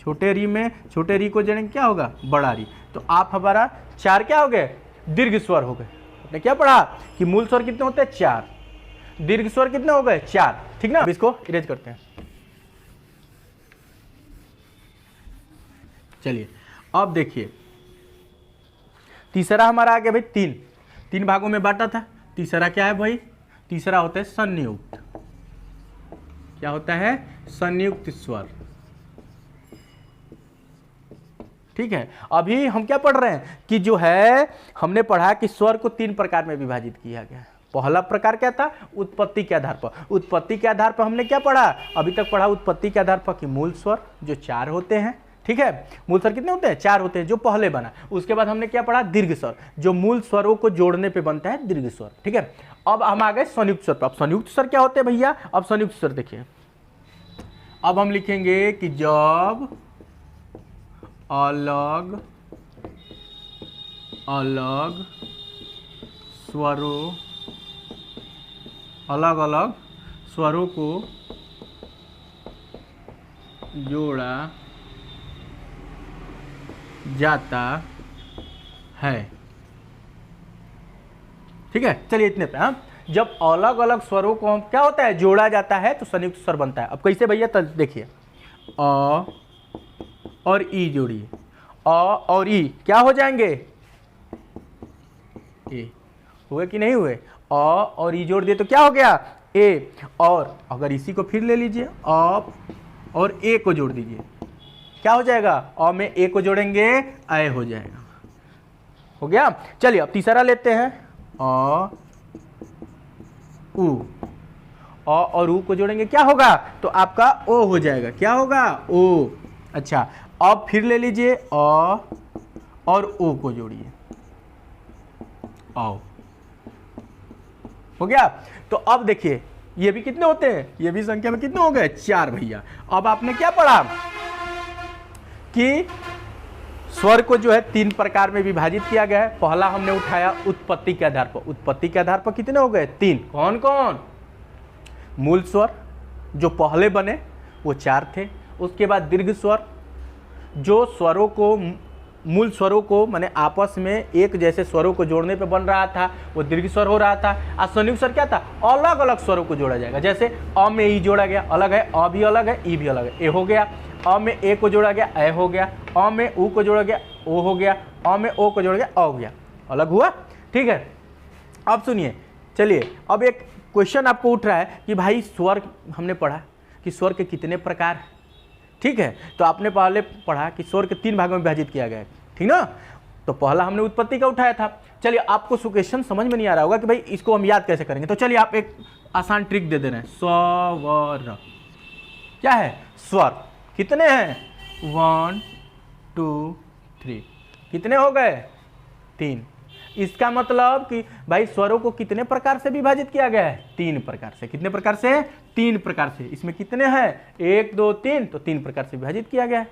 छोटे री में छोटे री को जोड़ेंगे, क्या होगा? बड़ा री। तो आप हमारा 4 क्या हो गए? दीर्घ स्वर हो गए। आपने क्या पढ़ा कि मूल स्वर कितने होते हैं? 4। दीर्घ स्वर कितने हो गए? 4। ठीक ना? अब इसको इरेज करते हैं। चलिए अब देखिए तीसरा हमारा आ गया भाई 3 भागों में बांटा था। तीसरा क्या है भाई? तीसरा होता है संयुक्त। क्या होता है? संयुक्त स्वर। ठीक है, अभी हम क्या पढ़ रहे हैं कि जो है हमने पढ़ा कि स्वर को 3 प्रकार में विभाजित किया गया है। पहला प्रकार क्या था? उत्पत्ति के आधार पर। उत्पत्ति के आधार पर हमने क्या पढ़ा? अभी तक पढ़ा उत्पत्ति के आधार पर कि मूल स्वर जो 4 होते हैं। ठीक है, मूल स्वर कितने होते हैं? 4 होते हैं, जो पहले बना। उसके बाद हमने क्या पढ़ा? दीर्घ स्वर, जो मूल स्वरों को जोड़ने पे बनता है दीर्घ स्वर। ठीक है, अब हम आ गए संयुक्त स्वर पर। अब संयुक्त स्वर क्या होते हैं भैया? अब संयुक्त स्वर देखिए, अब हम लिखेंगे कि जब अलग अलग स्वरों, अलग अलग स्वरों को जोड़ा जाता है। ठीक है, चलिए इतने पे। हाँ, जब अलग अलग स्वरों को हम क्या होता है? जोड़ा जाता है तो संयुक्त स्वर बनता है। अब कैसे भैया? तो देखिए अ और ई जोड़िए, अ और ई क्या हो जाएंगे? ए। हुए कि नहीं हुए? अ और ई जोड़ दिए तो क्या हो गया? ए। और अगर इसी को फिर ले लीजिए, अ और ए को जोड़ दीजिए, क्या हो जाएगा? अ में ए को जोड़ेंगे, ए हो जाएगा। हो गया। चलिए अब तीसरा लेते हैं, अ उ। अ और उ को जोड़ेंगे, क्या होगा? तो आपका ओ हो जाएगा। क्या होगा? ओ। अच्छा, अब फिर ले लीजिए, अ और ओ को जोड़िए, आओ। हो गया। तो अब देखिए ये भी कितने होते हैं? ये भी संख्या में कितने हो गए? 4 भैया। अब आपने क्या पढ़ा कि स्वर को जो है 3 प्रकार में विभाजित किया गया है। पहला हमने उठाया उत्पत्ति के आधार पर। उत्पत्ति के आधार पर कितने हो गए? 3। कौन कौन? मूल स्वर जो पहले बने वो 4 थे। उसके बाद दीर्घ स्वर, जो स्वरों को मूल स्वरों को माने आपस में एक जैसे स्वरों को जोड़ने पे बन रहा था, वो दीर्घ स्वर हो रहा था। और संयुक्त स्वर क्या था? अलग अलग स्वरों को जोड़ा जाएगा। जैसे अ में ई जोड़ा गया, अलग है, अ भी अलग है, ई भी अलग है, ए हो गया। अ में ए को जोड़ा गया, ए हो गया। अ में उ को जोड़ा गया, ओ हो गया। अ में ओ को जोड़ा गया, अ हो गया। अलग हुआ। ठीक है, अब सुनिए, चलिए अब एक क्वेश्चन आपको उठ रहा है कि भाई स्वर हमने पढ़ा कि स्वर के कितने प्रकार हैं। ठीक है, तो आपने पहले पढ़ा कि स्वर के 3 भागों में विभाजित किया गया है। ठीक ना? तो पहला हमने उत्पत्ति का उठाया था। चलिए आपको क्वेश्चन समझ में नहीं आ रहा होगा कि भाई इसको हम याद कैसे करेंगे, तो चलिए आप एक आसान ट्रिक दे रहे हैं। स्वर क्या है? स्वर कितने हैं? 1 2 3। कितने हो गए? 3। इसका मतलब कि भाई स्वरों को कितने प्रकार से विभाजित किया गया है? 3 प्रकार से। कितने प्रकार से? 3 प्रकार से। इसमें कितने हैं? 1 2 3, तो 3 प्रकार से विभाजित किया गया है।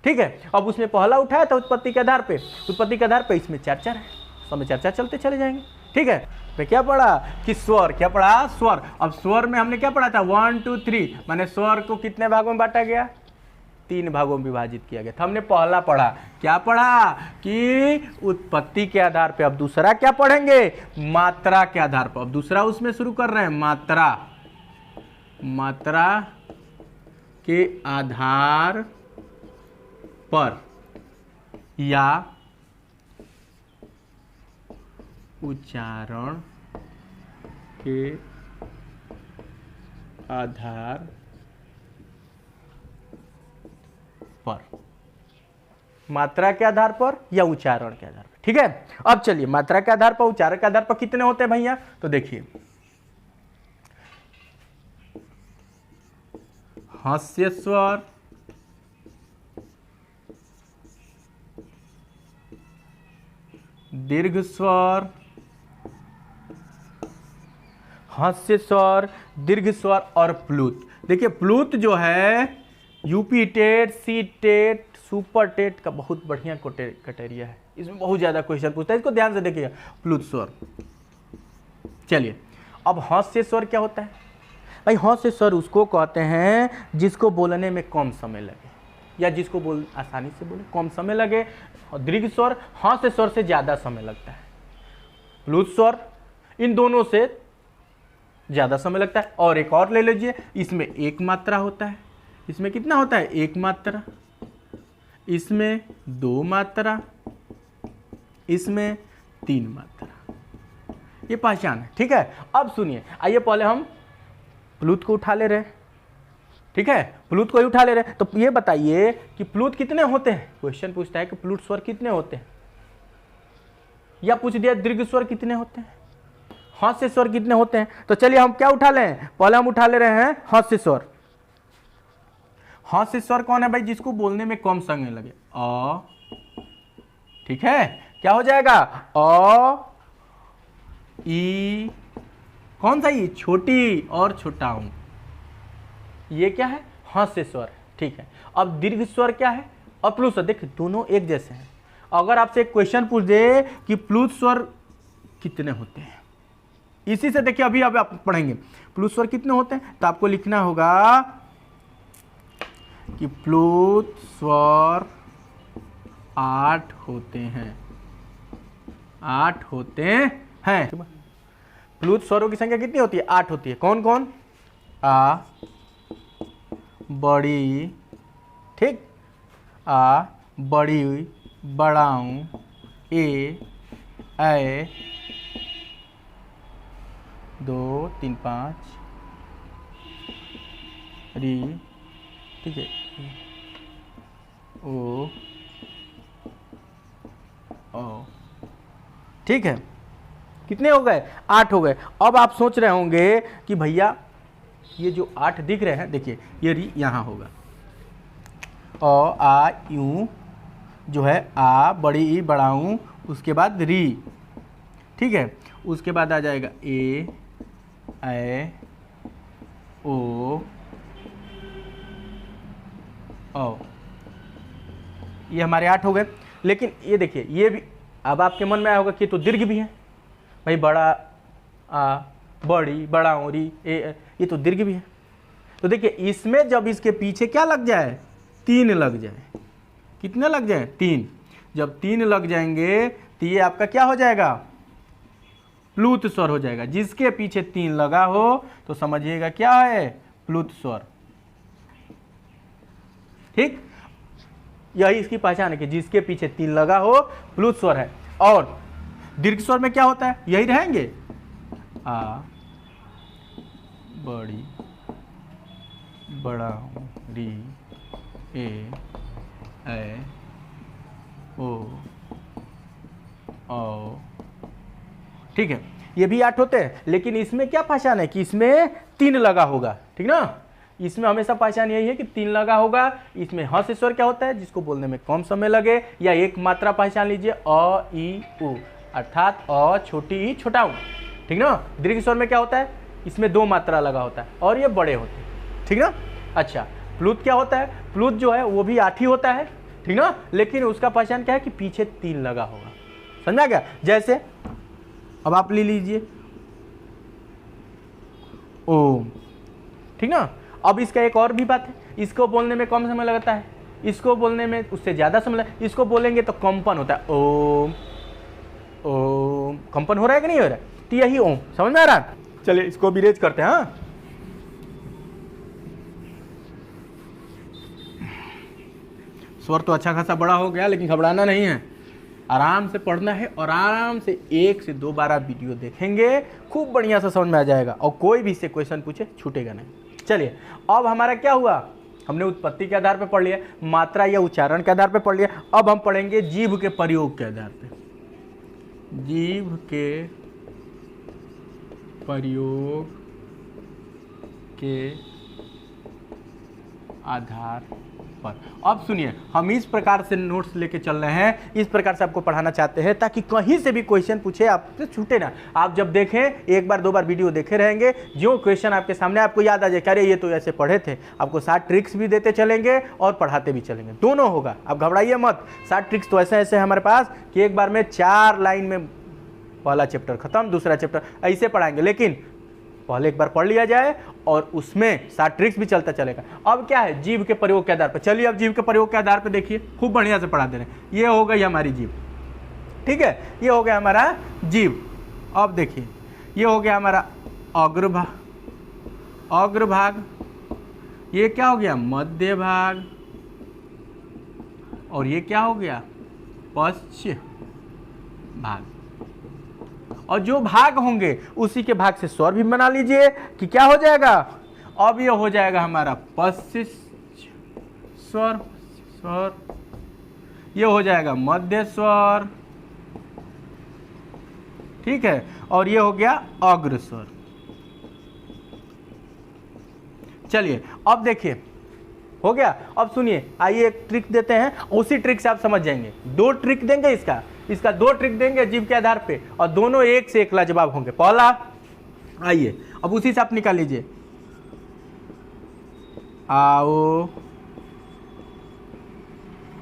ठीक है, अब उसमें पहला उठाया था उत्पत्ति के आधार पे। उत्पत्ति के आधार पे इसमें 4 4 है, सब में 4 4 चलते चले जाएंगे। ठीक है। तो क्या पढ़ा कि स्वर, क्या पढ़ा स्वर। अब स्वर में हमने क्या पढ़ा था 1 2 3, माने स्वर को कितने भागों में बांटा गया, 3 भागों में विभाजित किया गया था। हमने पहला पढ़ा, क्या पढ़ा कि उत्पत्ति के आधार पे। अब दूसरा क्या पढ़ेंगे, मात्रा के आधार पर। अब दूसरा उसमें शुरू कर रहे हैं, मात्रा, मात्रा के आधार पर या उच्चारण के आधार पर, मात्रा के आधार पर या उच्चारण के आधार पर। ठीक है। अब चलिए मात्रा के आधार पर, उच्चारण के आधार पर कितने होते हैं भैया, तो देखिए हास्य स्वर, दीर्घ स्वर, हास्य स्वर, दीर्घ स्वर और प्लूत। देखिए प्लूत जो है UP TET, C TET, super TET का बहुत बढ़िया क्राइटेरिया है, इसमें बहुत ज्यादा क्वेश्चन पूछता है, इसको ध्यान से देखिएगा। प्लूत स्वर। चलिए अब हास्य स्वर क्या होता है भाई, हास्य स्वर उसको कहते हैं जिसको बोलने में कम समय लगे, या जिसको बोल आसानी से बोले कम समय लगे। और दीर्घ स्वर हास्य स्वर से ज्यादा समय लगता है, प्लूत स्वर इन दोनों से ज्यादा समय लगता है। और एक और ले लीजिए, इसमें एक मात्रा होता है, इसमें कितना होता है, एक मात्रा, इसमें 2 मात्रा, इसमें 3 मात्रा, ये पहचान है। ठीक है। अब सुनिए, आइए पहले हम प्लूत को उठा ले रहे हैं। ठीक है, प्लूत को ही उठा ले रहे हैं। तो ये बताइए कि प्लूत कितने होते हैं, क्वेश्चन पूछता है कि प्लूत स्वर कितने होते हैं, या पूछ दिया दीर्घ स्वर कितने होते हैं, हास्य स्वर कितने होते हैं। तो चलिए हम क्या उठा लें, पहले हम उठा ले रहे हैं हास्य स्वर। हास्य स्वर कौन है भाई, जिसको बोलने में कम समय लगे, अ। ठीक है, क्या हो जाएगा, अ, ई, कौन सा ई, छोटी और छोटा हूं, ये क्या है, हास्य स्वर। ठीक है। अब दीर्घ स्वर क्या है, अप्लुत स्वर। देखिए दोनों एक जैसे हैं। अगर आपसे एक क्वेश्चन पूछ दे कि प्लुत स्वर कितने होते हैं, इसी से देखिए अभी अब आप पढ़ेंगे प्लुत स्वर कितने होते हैं, तो आपको लिखना होगा कि प्लुत स्वर 8 होते हैं, 8 होते हैं। प्लुत स्वरों की संख्या कितनी होती है, 8 होती है। कौन कौन, आ, बड़ी, ठीक, आ, बड़ी, बड़ाऊं, ए, 2 3 5, री, ठीक है, ओ, ठीक है। कितने हो गए, 8 हो गए। अब आप सोच रहे होंगे कि भैया ये जो 8 दिख रहे हैं, देखिए ये री यहाँ होगा, अ, आ, यूं जो है आ, बड़ी ई, बड़ाऊं, उसके बाद री, ठीक है, उसके बाद आ जाएगा ए, ओ, ये हमारे 8 हो गए। लेकिन ये देखिए ये भी अब आपके मन में आया होगा कि तो दीर्घ भी है भाई, बड़ा आ, बड़ी, बड़ाऊं, री, ए, ये तो दीर्घ भी है। तो देखिए इसमें जब इसके पीछे क्या लग जाए, 3 लग जाए, कितने लग जाए, 3। जब 3 लग जाएंगे तो ये आपका क्या हो जाएगा, प्लुत स्वर हो जाएगा। जिसके पीछे 3 लगा हो तो समझिएगा क्या है, प्लुत स्वर। ठीक, यही इसकी पहचान है कि जिसके पीछे 3 लगा हो प्लुत स्वर है। और दीर्घ स्वर में क्या होता है, यही रहेंगे, आ, बड़ी, बड़ा, री, ए, ओ, ठीक है। ये भी 8 होते हैं, लेकिन इसमें क्या पहचान है कि इसमें 3 लगा होगा, ठीक ना। इसमें हमेशा पहचान यही है कि 3 लगा होगा। इसमें हास्य स्वर क्या होता है, जिसको बोलने में कम समय लगे, या एक मात्रा पहचान लीजिए, अ, ई, उ, अर्थात अ, छोटी ई, छोटा ऊ, ठीक ना। दीर्घ स्वर में क्या होता है, इसमें 2 मात्रा लगा होता है और ये बड़े होते हैं, ठीक ना। अच्छा, प्लुत क्या होता है, प्लुत जो है वो भी 8 ही होता है, ठीक ना, लेकिन उसका पहचान क्या है कि पीछे 3 लगा होगा, समझा गया। जैसे अब आप ले लीजिए ओम, ठीक ना। अब इसका एक और भी बात है, इसको बोलने में कम समय लगता है, इसको बोलने में उससे ज़्यादा समय लगता है। इसको बोलेंगे तो कंपन होता है, ओम ओम, कंपन हो रहा है कि नहीं हो रहा है, तो यही ओम, समझ में आ रहा है। चलिए इसको भी रेज करते हैं। हाँ, स्वर तो अच्छा खासा बड़ा हो गया, लेकिन घबराना नहीं है, आराम से पढ़ना है और आराम से 1 से 2 बार आप वीडियो देखेंगे, खूब बढ़िया से समझ में आ जाएगा और कोई भी इससे क्वेश्चन पूछे छूटेगा नहीं। चलिए अब हमारा क्या हुआ, हमने उत्पत्ति के आधार पर पढ़ लिया, मात्रा या उच्चारण के आधार पर पढ़ लिया। अब हम पढ़ेंगे जीभ के प्रयोग के आधार पर, जीभ के प्रयोग के आधार पर। अब सुनिए, हम इस प्रकार से नोट्स लेके चल रहे हैं, इस प्रकार से आपको पढ़ाना चाहते हैं ताकि कहीं से भी क्वेश्चन पूछे आपसे छूटे ना। आप जब देखें, 1 बार 2 बार वीडियो देखे रहेंगे, जो क्वेश्चन आपके सामने आपको याद आ जाए, अरे ये तो ऐसे पढ़े थे, आपको 60 ट्रिक्स भी देते चलेंगे और पढ़ाते भी चलेंगे, दोनों होगा। आप घबराइए मत, 60 ट्रिक्स तो ऐसे ऐसे हमारे पास कि एक बार में 4 लाइन में पहला चैप्टर खत्म, दूसरा चैप्टर ऐसे पढ़ाएंगे, लेकिन पहले एक बार पढ़ लिया जाए और उसमें 60 ट्रिक्स भी चलता चलेगा। अब क्या है, जीभ के प्रयोग के आधार पर। चलिए अब जीभ के प्रयोग के आधार पर देखिए, खूब बढ़िया से पढ़ा दे रहे हैं। ये हो गई हमारी जीभ, ठीक है, ये हो गया हमारा जीभ। अब देखिए, ये हो गया हमारा अग्रभाग, अग्रभाग, ये क्या हो गया, मध्य भाग, और ये क्या हो गया, पश्च भाग। और जो भाग होंगे उसी के भाग से स्वर भी बना लीजिए कि क्या हो जाएगा, अब ये हो जाएगा हमारा पश्चिम स्वर, स्वर, ये हो जाएगा मध्य स्वर, ठीक है, और ये हो गया अग्र स्वर। चलिए अब देखिए, हो गया। अब सुनिए, आइए एक ट्रिक देते हैं, उसी ट्रिक से आप समझ जाएंगे। 2 ट्रिक देंगे, इसका 2 ट्रिक देंगे जीभ के आधार पे, और दोनों एक से एक लाजवाब होंगे। पहला, आइए अब उसी से आप निकाल लीजिए, आओ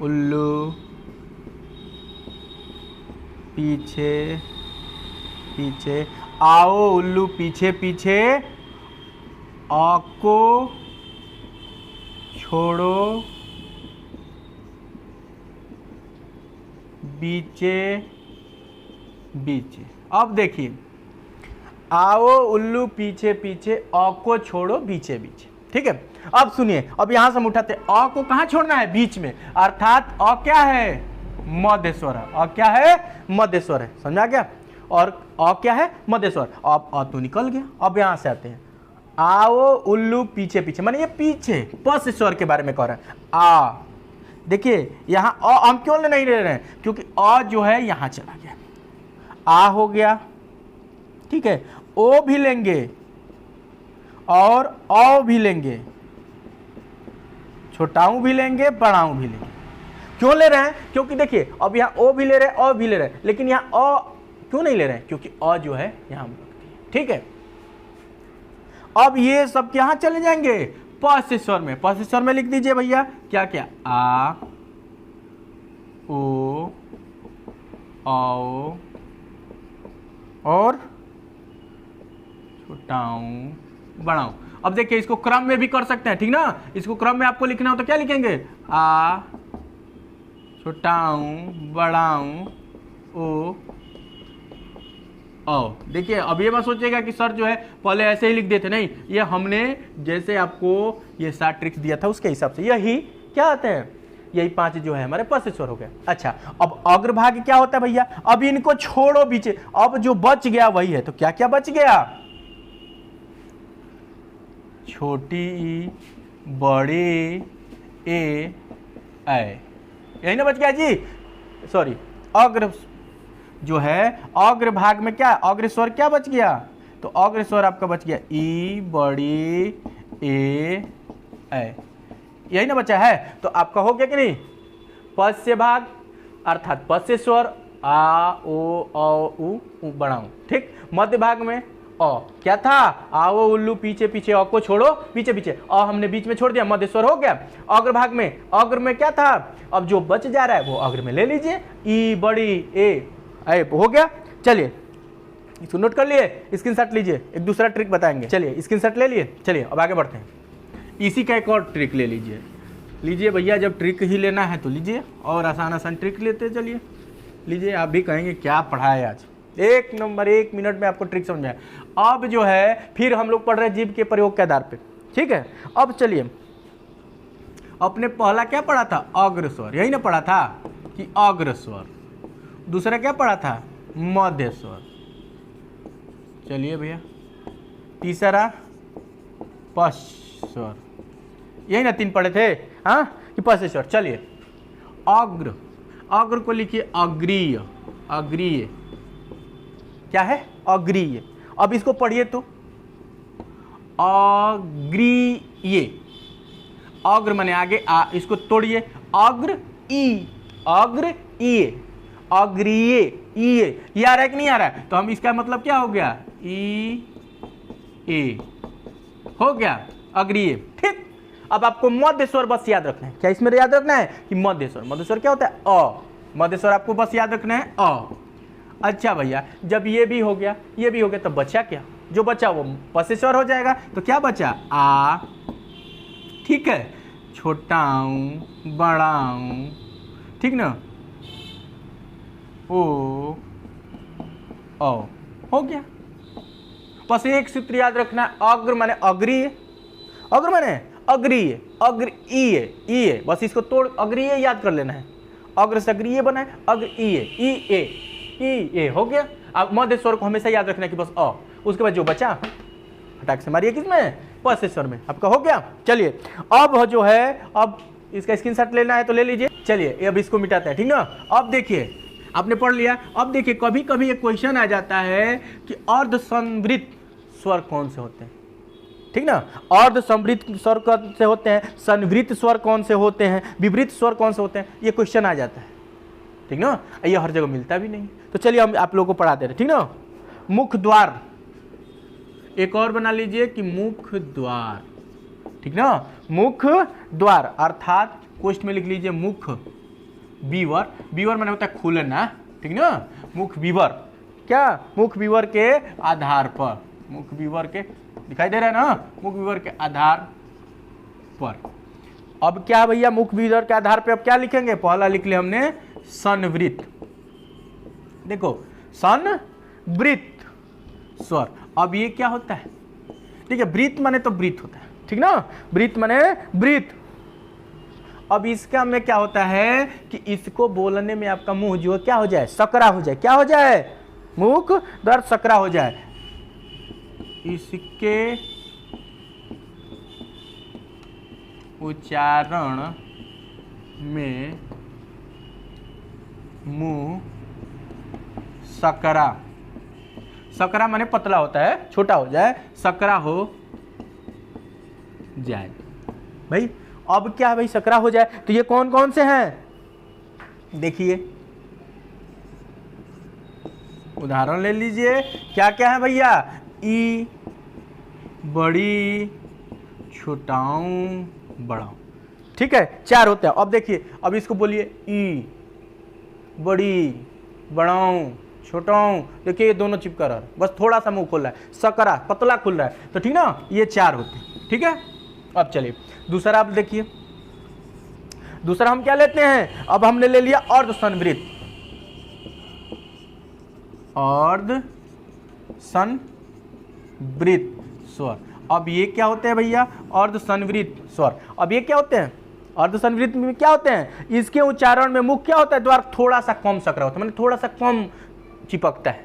उल्लू पीछे पीछे, आओ उल्लू पीछे पीछे, आ को छोड़ो बीचे बीचे। अब देखिए, आओ उल्लू पीछे पीछे, अ को छोड़ो बीचे बीचे, ठीक है। अब सुनिए, अब यहां से हम उठाते, अ को कहां छोड़ना है, बीच में, अर्थात अ क्या है, मध्य स्वर है, अ क्या है, मध्य स्वर है, समझा क्या। और अ क्या है, मध्य स्वर। अब अ तो निकल गया। अब यहां से आते हैं, आओ उल्लू पीछे पीछे, माने ये पीछे पस स्वर के बारे में कह रहा है। आ, देखिए यहां अ हम क्यों नहीं ले रहे हैं, क्योंकि अ जो है यहां चला गया, आ हो गया, ठीक है। ओ भी लेंगे और औ भी लेंगे, छोटाऊ भी लेंगे, बड़ाऊ भी लेंगे। क्यों ले रहे हैं, क्योंकि देखिए अब यहाँ ओ भी ले रहे हैं, अ भी ले रहे हैं, लेकिन यहाँ अ क्यों नहीं ले रहे हैं, क्योंकि अ जो है यहां लगती है, ठीक है। अब ये सब यहां चले जाएंगे पस स्वर में, पस स्वर में लिख दीजिए भैया, क्या क्या, आ, ओ, औ, और छोटाऊ बड़ाऊ। अब देखिए इसको क्रम में भी कर सकते हैं, ठीक ना। इसको क्रम में आपको लिखना हो तो क्या लिखेंगे, आ, छोटाऊ बड़ाऊ, ओ, ओ। देखिए अब ये मत सोचिएगा कि सर जो है पहले ऐसे ही लिख देते, नहीं, ये हमने जैसे आपको ये 60 ट्रिक्स दिया था उसके हिसाब से, यही क्या आते हैं, यही 5 जो है हमारे पस स्वर हो गए। अच्छा, अब अग्रभाग क्या होता है भैया, अब इनको छोड़ो बीचे, अब जो बच गया वही है, तो क्या क्या बच गया, छोटी ई, बड़ी ए, ऐ, यही ना बच गया जी, सॉरी, अग्र जो है अग्रभाग में क्या, अग्र स्वर क्या बच गया, तो अग्र स्वर आपका बच गया ई, बड़ी ए, ऐ, यही ना बचा है। तो आपका हो गया कि नहीं, पश्य भाग अर्थात पश्य स्वर, आ, ओ, औ, उ, बड़ाऊ, ठीक। मध्य भाग में अ क्या था, आओ उल्लू पीछे पीछे, अ को छोड़ो पीछे पीछे, अ हमने बीच में छोड़ दिया, मध्य स्वर हो गया। अग्रभाग में, अग्र में क्या था, अब जो बच जा रहा है वो अग्र में ले लीजिए, ई, बड़ी ए, हो गया। चलिए इसको नोट कर लिए, स्क्रीनशॉट लीजिए, एक दूसरा ट्रिक बताएंगे। चलिए स्क्रीनशॉट ले लिए, चलिए अब आगे बढ़ते हैं। इसी का एक और ट्रिक ले लीजिए। लीजिए भैया, जब ट्रिक ही लेना है तो लीजिए, और आसान आसान ट्रिक लेते चलिए। लीजिए, आप भी कहेंगे क्या पढ़ा है आज, एक नंबर, 1 मिनट में आपको ट्रिक समझ में आया। अब जो है फिर हम लोग पढ़ रहे हैं जीभ के प्रयोग के आधार पे, ठीक है। अब चलिए, अपने पहला क्या पढ़ा था, अग्रस्वर, यही ना पढ़ा था कि अग्रस्वर। दूसरा क्या पढ़ा था, मध्य स्वर। चलिए भैया, तीसरा पश्च स्वर, यही ना 3 पढ़े थे, हाँ, कि पश्च स्वर। चलिए, अग्र, अग्र को लिखिए अग्रीय, अग्रीय क्या है, अग्रीय। अब इसको पढ़िए तो अग्रीय, अग्र माने आगे, इसको तोड़िए, अग्र ई, अग्र ई, अग्रीय, ई, ये आ रहा है कि नहीं आ रहा है, तो हम इसका मतलब क्या हो गया, ई ए हो गया, अग्रीय, ठीक। अब आपको मध्य स्वर बस याद रखना है। क्या इसमें याद रखना है कि मध्य स्वर, मध्य स्वर क्या होता है, अ, मध्य स्वर आपको बस याद रखना है, अ। अच्छा भैया, जब ये भी हो गया, ये भी हो गया, तो बचा क्या, जो बचा वो पश्च स्वर हो जाएगा। तो क्या बचा, आ, ठीक है, छोटाऊं, बड़ाऊं, ठीक ना, ओ, हो गया। बस एक सूत्र याद रखना है, अग्र माने अग्रीय, अग्र माने अग्रीय, अग्र ई, बस इसको तोड़ अग्रीय याद कर लेना है। अग्र से अग्रीय बना है, अग्र ई, हो गया। अब मध्य स्वर को हमेशा याद रखना है कि बस अ, उसके बाद जो बचा फटाक से मारिए किसमें, पश्च स्वर में। आपका हो गया। चलिए, अब जो है, अब इसका स्क्रीनशॉट लेना है तो ले लीजिए। चलिए, अब इसको मिटाते हैं, ठीक ना। अब देखिए, आपने पढ़ लिया। अब देखिए, कभी कभी एक क्वेश्चन आ जाता है कि अर्धसंवृत स्वर कौन से होते हैं, ठीक ना। अर्धसंवृत स्वर कौन से होते हैं, संवृत स्वर कौन से होते हैं, विवृत स्वर कौन से होते हैं, ये क्वेश्चन आ जाता है, ठीक ना। ये हर जगह मिलता भी नहीं। तो चलिए हम आप लोगों को पढ़ा दे रहे, ठीक ना। मुख द्वार, एक और बना लीजिए कि मुख द्वार, ठीक ना। मुख द्वार अर्थात कोष्ठ में लिख लीजिए मुख बीवर, बीवर माने होता है खुलना, ठीक ना। मुख बीवर, क्या, मुख बीवर के आधार पर, मुख बीवर के, दिखाई दे रहा है ना, मुख बीवर के आधार पर। अब क्या भैया, मुख बीवर के आधार पर अब क्या लिखेंगे, पहला लिख लिया हमने संवृत, देखो संवृत स्वर। अब ये क्या होता है, ठीक है, वृत्त माने तो वृत्त होता है, ठीक ना, वृत्त माने वृत्त। अब इसका में क्या होता है कि इसको बोलने में आपका मुंह जो है क्या हो जाए, सकरा हो जाए, क्या हो जाए, मुख द्वार सकरा हो जाए। इसके उच्चारण में मुंह सकरा, सकरा माने पतला होता है, छोटा हो जाए, सकरा हो जाए। भाई अब क्या है भाई, सकरा हो जाए, तो ये कौन कौन से हैं, देखिए उदाहरण ले लीजिए। क्या क्या है भैया, ई, बड़ी, छोटाऊं, बड़ाऊं, ठीक है, 4 होते हैं। अब देखिए, अब इसको बोलिए ई, बड़ी, बड़ाऊं, छोटाऊं, देखिए ये दोनों चिपका रहा है, बस थोड़ा सा मुंह खोल रहा है, सकरा पतला खुल रहा है, तो ठीक ना, ये 4 होते हैं, ठीक है। अब चलिए दूसरा, आप देखिए, दूसरा हम क्या लेते हैं, अब हमने ले लिया अर्धसंवृत, अर्धसंवृत स्वर। अब ये क्या होते हैं भैया, अर्धसंवृत स्वर। अब ये क्या होते हैं, अर्धसंवृत में क्या होते हैं, इसके उच्चारण में मुख क्या होता है, द्वार थोड़ा सा कम सकरा होता है, मतलब थोड़ा सा कम चिपकता है,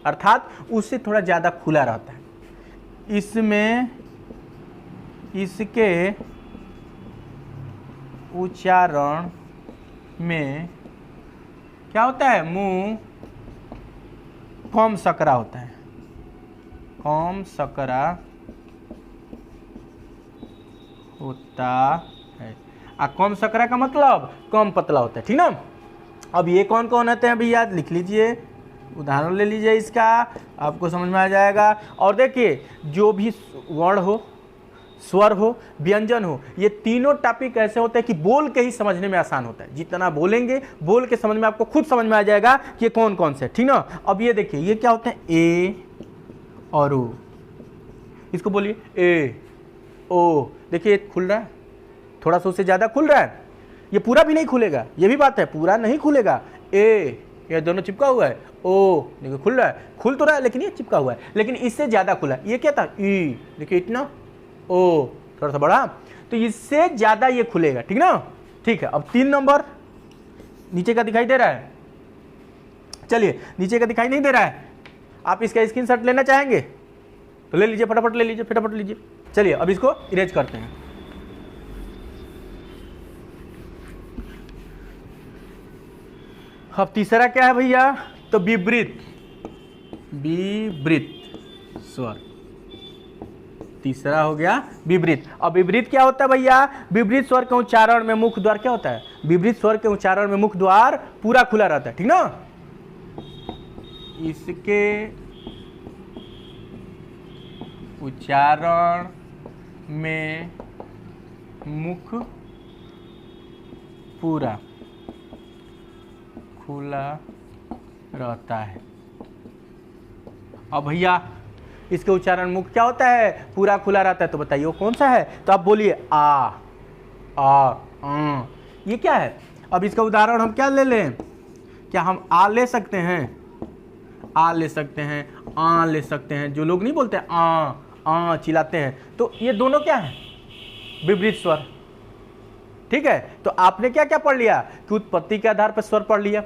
अर्थात उससे थोड़ा ज्यादा खुला रहता है। इसमें इसके उच्चारण में क्या होता है, मुंह कम सकरा होता है, कम सकरा होता है। कम सकरा का मतलब कम पतला होता है, ठीक ना। अब ये कौन कौन होते हैं भैया, लिख लीजिए, उदाहरण ले लीजिए इसका, आपको समझ में आ जाएगा। और देखिए, जो भी वर्ण हो स्वर हो, व्यंजन हो, ये तीनों टॉपिक ऐसे होते हैं कि बोल के ही समझने में आसान होता है। जितना बोलेंगे, बोल के समझ में आपको खुद समझ में आ जाएगा कि ये कौन कौन से, ठीक ना। अब ये देखिए, ये क्या होते हैं, ए और ओ। इसको बोलिए ए ओ। देखिए खुल रहा है, थोड़ा सा उससे ज़्यादा खुल रहा है, ये पूरा भी नहीं खुलेगा, ये भी बात है, पूरा नहीं खुलेगा। ए, ये दोनों चिपका हुआ है। ओ, देखिए खुल रहा है, खुल तो रहा है लेकिन ये चिपका हुआ है, लेकिन इससे ज़्यादा खुला है। ये क्या था, ई, देखिए इतना, ओ थोड़ा सा बड़ा, तो इससे ज़्यादा ये खुलेगा, ठीक ना। ठीक है, अब 3 नंबर नीचे का दिखाई दे रहा है, चलिए नीचे का दिखाई नहीं दे रहा है, आप इसका स्क्रीनशॉट लेना चाहेंगे तो ले लीजिए, फटाफट ले लीजिए, फटाफट लीजिए। चलिए अब इसको इरेज करते हैं। अब तीसरा क्या है भैया, तो विपरीत, विपरीत स्वर। तीसरा हो गया विपरीत। अब विपरीत क्या होता है भैया, विपरीत स्वर के उच्चारण में मुख द्वार क्या होता है, विपरीत स्वर के उच्चारण में मुख द्वार पूरा खुला रहता है, ठीक ना। इसके उच्चारण में मुख पूरा खुला रहता है। अब भैया इसके उच्चारण मुख क्या होता है, पूरा खुला रहता है, तो बताइए वो कौन सा है। तो आप बोलिए आ, ये क्या है। अब इसका उदाहरण हम क्या ले लें, क्या हम आ ले सकते हैं, आ ले सकते हैं, आ ले सकते हैं। जो लोग नहीं बोलते आ चिल्लाते हैं, तो ये दोनों क्या है, विपरीत स्वर, ठीक है। तो आपने क्या क्या पढ़ लिया कि उत्पत्ति के आधार पर स्वर पढ़ लिया,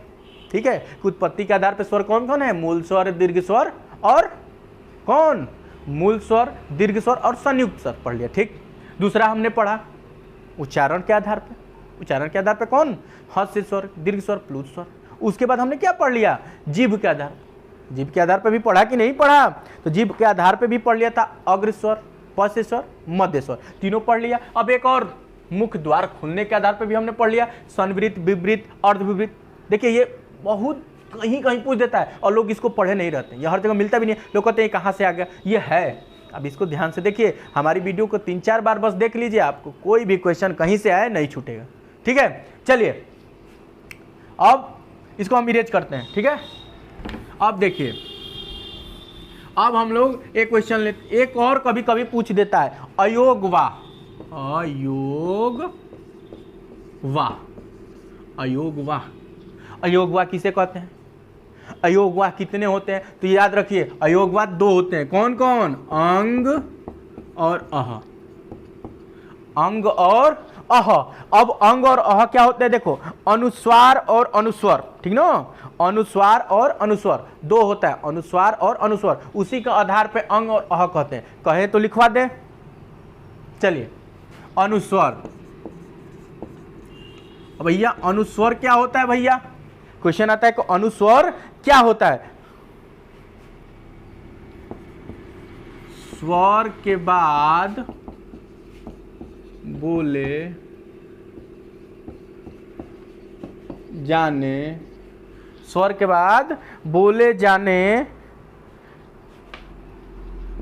ठीक है। कि उत्पत्ति के आधार पर स्वर कौन कौन है, मूल स्वर, दीर्घ स्वर और कौन, मूल स्वर, दीर्घ स्वर और संयुक्त स्वर पढ़ लिया, ठीक। दूसरा हमने पढ़ा उच्चारण के आधार पर, उच्चारण के आधार पर कौन, हस्त स्वर, दीर्घ स्वर, प्लुत स्वर। उसके बाद हमने क्या पढ़ लिया, जीभ के आधार, जीभ के आधार पर भी पढ़ा कि नहीं पढ़ा, तो जीभ के आधार पर भी पढ़ लिया था अग्र स्वर, पश्च स्वर, मध्य स्वर, तीनों पढ़ लिया। अब एक और मुख द्वार खुलने के आधार पर भी हमने पढ़ लिया, संवृत, विपरीत, अर्धविपरीत। देखिए ये बहुत कहीं कहीं पूछ देता है और लोग इसको पढ़े नहीं रहते, ये हर जगह मिलता भी नहीं है, लोग कहते हैं कहाँ से आ गया, ये है। अब इसको ध्यान से देखिए, हमारी वीडियो को 3-4 बार बस देख लीजिए, आपको कोई भी क्वेश्चन कहीं से आए नहीं छूटेगा, ठीक है। चलिए अब इसको हम इरेज करते हैं, ठीक है। अब देखिए, अब हम लोग एक क्वेश्चन लेते, एक और कभी कभी पूछ देता है, अयोगवा, अयोगवा, अयोगवा, अयोगवा किसे कहते हैं, अयोगवा कितने होते हैं, तो याद रखिए अयोगवा 2 होते हैं, कौन कौन, अंग और अह, अंग और अह। अब अंग और अह क्या होते हैं, देखो अनुस्वार और अनुस्वर, ठीक ना, अनुस्वार और अनुस्वर 2 होता है, अनुस्वार और अनुस्वर, उसी के आधार पे अंग और अह कहते हैं। कहे तो लिखवा दे, चलिए अनुस्वर। भैया अनुस्वर क्या होता है, भैया क्वेश्चन आता है कि अनुस्वर क्या होता है। स्वर के बाद बोले जाने, स्वर के बाद बोले जाने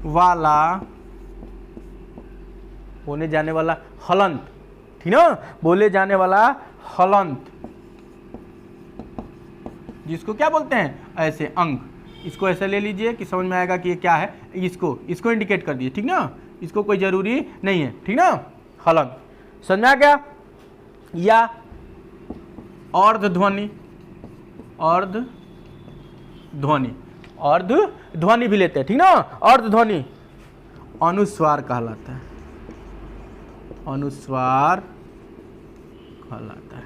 वाला, बोले जाने वाला हलंत, ठीक ना, बोले जाने वाला हलंत, जिसको क्या बोलते हैं, ऐसे अंग। इसको ऐसे ले लीजिए कि समझ में आएगा कि ये क्या है, इसको इंडिकेट कर दिए, ठीक ना, इसको कोई जरूरी नहीं है, ठीक ना, हलंत, समझ में आ गया। या अर्ध ध्वनि, अर्ध ध्वनि, अर्ध ध्वनि भी लेते हैं, ठीक ना, अर्ध ध्वनि अनुस्वार कहलाता है, अनुस्वार कहलाता है,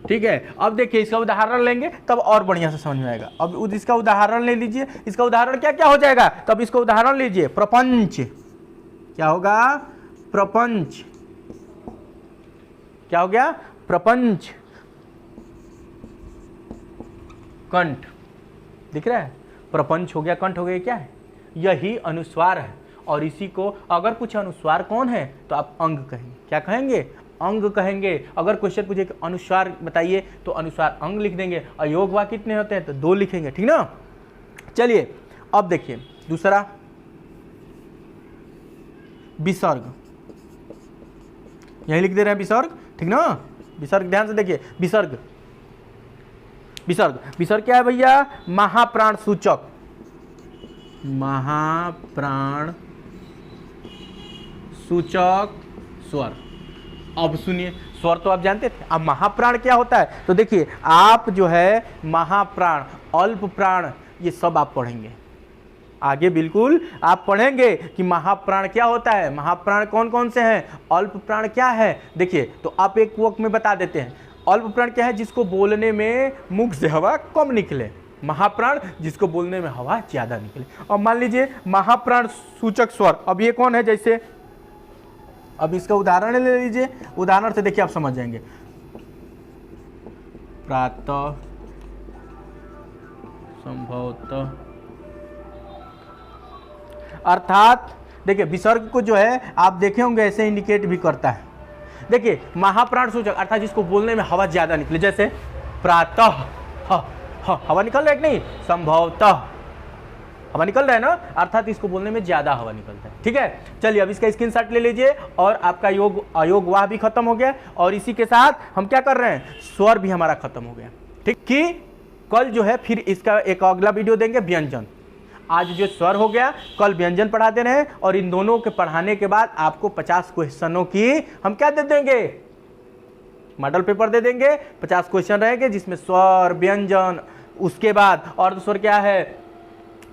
ठीक है। अब देखिए इसका उदाहरण लेंगे तब और बढ़िया से समझ में आएगा। अब इसका उदाहरण ले लीजिए, इसका उदाहरण क्या क्या हो जाएगा, तब इसका उदाहरण लीजिए, प्रपंच, क्या होगा, प्रपंच, क्या हो गया, प्रपंच, कंठ, दिख रहा है, प्रपंच हो गया, कंठ हो गया, क्या है, यही अनुस्वार है। और इसी को अगर पूछे अनुस्वार कौन है तो आप अंग कहेंगे, क्या कहेंगे, अंग कहेंगे। अगर क्वेश्चन पूछे कि अनुस्वार बताइए तो अनुस्वार अंग लिख देंगे। अयोगवा कितने होते हैं तो 2 लिखेंगे, ठीक ना। चलिए अब देखिए दूसरा, विसर्ग, यही लिख दे रहे हैं विसर्ग, ठीक ना। विसर्ग ध्यान से देखिए, विसर्ग, विसर्ग, विसर्ग क्या है भैया, महाप्राण सूचक, महाप्राण सूचक स्वर। अब सुनिए, स्वर तो आप जानते थे, अब महाप्राण क्या होता है, तो देखिए आप जो है महाप्राण, अल्प प्राण, ये सब आप पढ़ेंगे आगे, बिल्कुल आप पढ़ेंगे कि महाप्राण क्या होता है, महाप्राण कौन कौन से हैं, अल्प प्राण क्या है। देखिए तो आप एक वक्त में बता देते हैं, अल्प प्राण क्या है, जिसको बोलने में मुख से हवा कम निकले, महाप्राण जिसको बोलने में हवा ज्यादा निकले। अब मान लीजिए महाप्राण सूचक स्वर, अब ये कौन है, जैसे अब इसका उदाहरण ले लीजिए, उदाहरण से देखिए आप समझ जाएंगे। प्रातः, संभवतः, अर्थात देखिए विसर्ग को जो है आप देखे होंगे ऐसे इंडिकेट भी करता है। देखिए महाप्राण सूचक अर्थात जिसको बोलने में हवा ज्यादा निकले, जैसे प्रातः हवा निकल रहा है कि नहीं, संभवतः हवा निकल रहा है ना, अर्थात इसको बोलने में ज्यादा हवा निकलता है। ठीक है, चलिए अब इसका स्क्रीनशॉट ले लीजिए और आपका योग अयोग वाह भी खत्म हो गया, और इसी के साथ हम क्या कर रहे हैं, स्वर भी हमारा खत्म हो गया। ठीक, कि कल जो है फिर इसका एक अगला वीडियो देंगे व्यंजन। आज जो स्वर हो गया, कल व्यंजन पढ़ाते रहे, और इन दोनों के पढ़ाने के बाद आपको 50 क्वेश्चनों की हम क्या दे देंगे, मॉडल पेपर दे देंगे। 50 क्वेश्चन रहेंगे जिसमें स्वर, व्यंजन, उसके बाद अर्ध स्वर क्या है,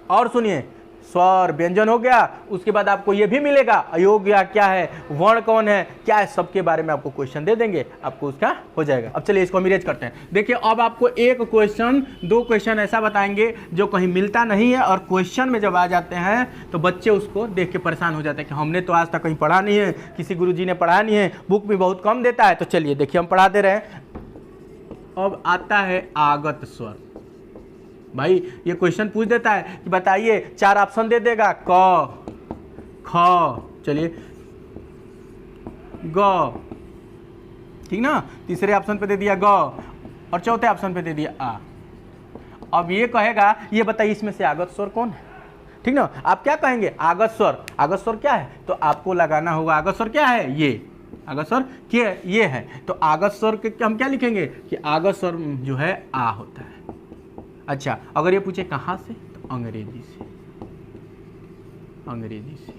और सुनिए स्वर व्यंजन हो गया, उसके बाद आपको ये भी मिलेगा अयोग्य क्या है, वर्ण कौन है, क्या है, सबके बारे में आपको क्वेश्चन दे देंगे, आपको उसका हो जाएगा। अब चलिए इसको हम इरेज करते हैं। देखिए अब आपको एक क्वेश्चन, दो क्वेश्चन ऐसा बताएंगे जो कहीं मिलता नहीं है, और क्वेश्चन में जब आ जाते हैं तो बच्चे उसको देख के परेशान हो जाते हैं कि हमने तो आज तक कहीं पढ़ा नहीं है, किसी गुरुजी ने पढ़ाया नहीं है, बुक भी बहुत कम देता है। तो चलिए देखिए हम पढ़ा दे रहे हैं। अब आता है आगत स्वर। भाई ये क्वेश्चन पूछ देता है कि बताइए, 4 ऑप्शन दे देगा, क, ख, चलिए ग, ठीक ना, तीसरे ऑप्शन पे दे दिया ग, और चौथे ऑप्शन पे दे दिया आ। अब ये कहेगा, ये बताइए इसमें से आगत स्वर कौन है, ठीक ना। आप क्या कहेंगे, आगत स्वर, आगत स्वर क्या है, तो आपको लगाना होगा आगत स्वर क्या है, ये आगत स्वर क्या ये है। तो आगत स्वर के हम क्या लिखेंगे कि आगत स्वर जो है आ होता है। अच्छा, अगर ये पूछे कहाँ से, तो अंग्रेजी से, अंग्रेजी से,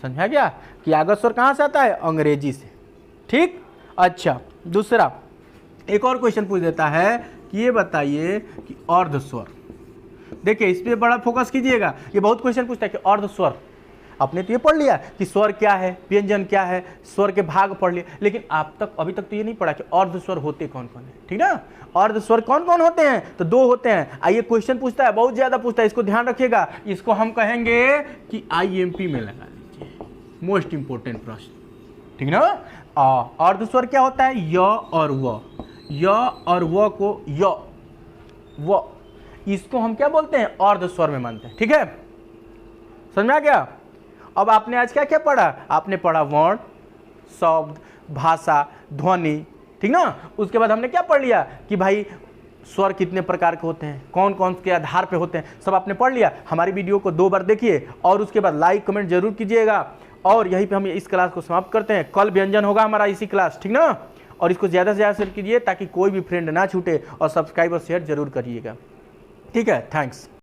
समझा गया कि आगत स्वर कहाँ से आता है, अंग्रेजी से। ठीक, अच्छा दूसरा एक और क्वेश्चन पूछ देता है कि ये बताइए कि अर्ध स्वर। देखिए इस पे बड़ा फोकस कीजिएगा, ये बहुत क्वेश्चन पूछता है कि अर्ध स्वर। आपने तो ये पढ़ लिया कि स्वर क्या है, व्यंजन क्या है, स्वर के भाग पढ़ लिए, लेकिन आप तक अभी तक तो ये नहीं पढ़ा कि अर्ध स्वर होते कौन कौन है, ठीक ना। अर्ध स्वर कौन कौन होते हैं, तो 2 होते हैं। आइए क्वेश्चन पूछता है, बहुत ज्यादा पूछता है, इसको ध्यान रखिएगा। इसको हम कहेंगे कि IMP में लगा लीजिए, मोस्ट इंपोर्टेंट प्रश्न, ठीक ना। अर्ध स्वर क्या होता है, य और व, य और व को य व, इसको हम क्या बोलते हैं, अर्ध स्वर में मानते हैं। ठीक है, समझ में आ गया। अब आपने आज क्या क्या पढ़ा, आपने पढ़ा वर्ण, शब्द, भाषा, ध्वनि, ठीक ना। उसके बाद हमने क्या पढ़ लिया कि भाई स्वर कितने प्रकार के होते हैं, कौन कौन के आधार पे होते हैं, सब आपने पढ़ लिया। हमारी वीडियो को 2 बार देखिए और उसके बाद लाइक कमेंट जरूर कीजिएगा। और यहीं पे हम इस क्लास को समाप्त करते हैं। कल व्यंजन होगा हमारा इसी क्लास, ठीक ना। और इसको ज़्यादा से ज़्यादा शेयर कीजिए ताकि कोई भी फ्रेंड ना छूटे, और सब्सक्राइब और शेयर जरूर करिएगा। ठीक है, थैंक्स।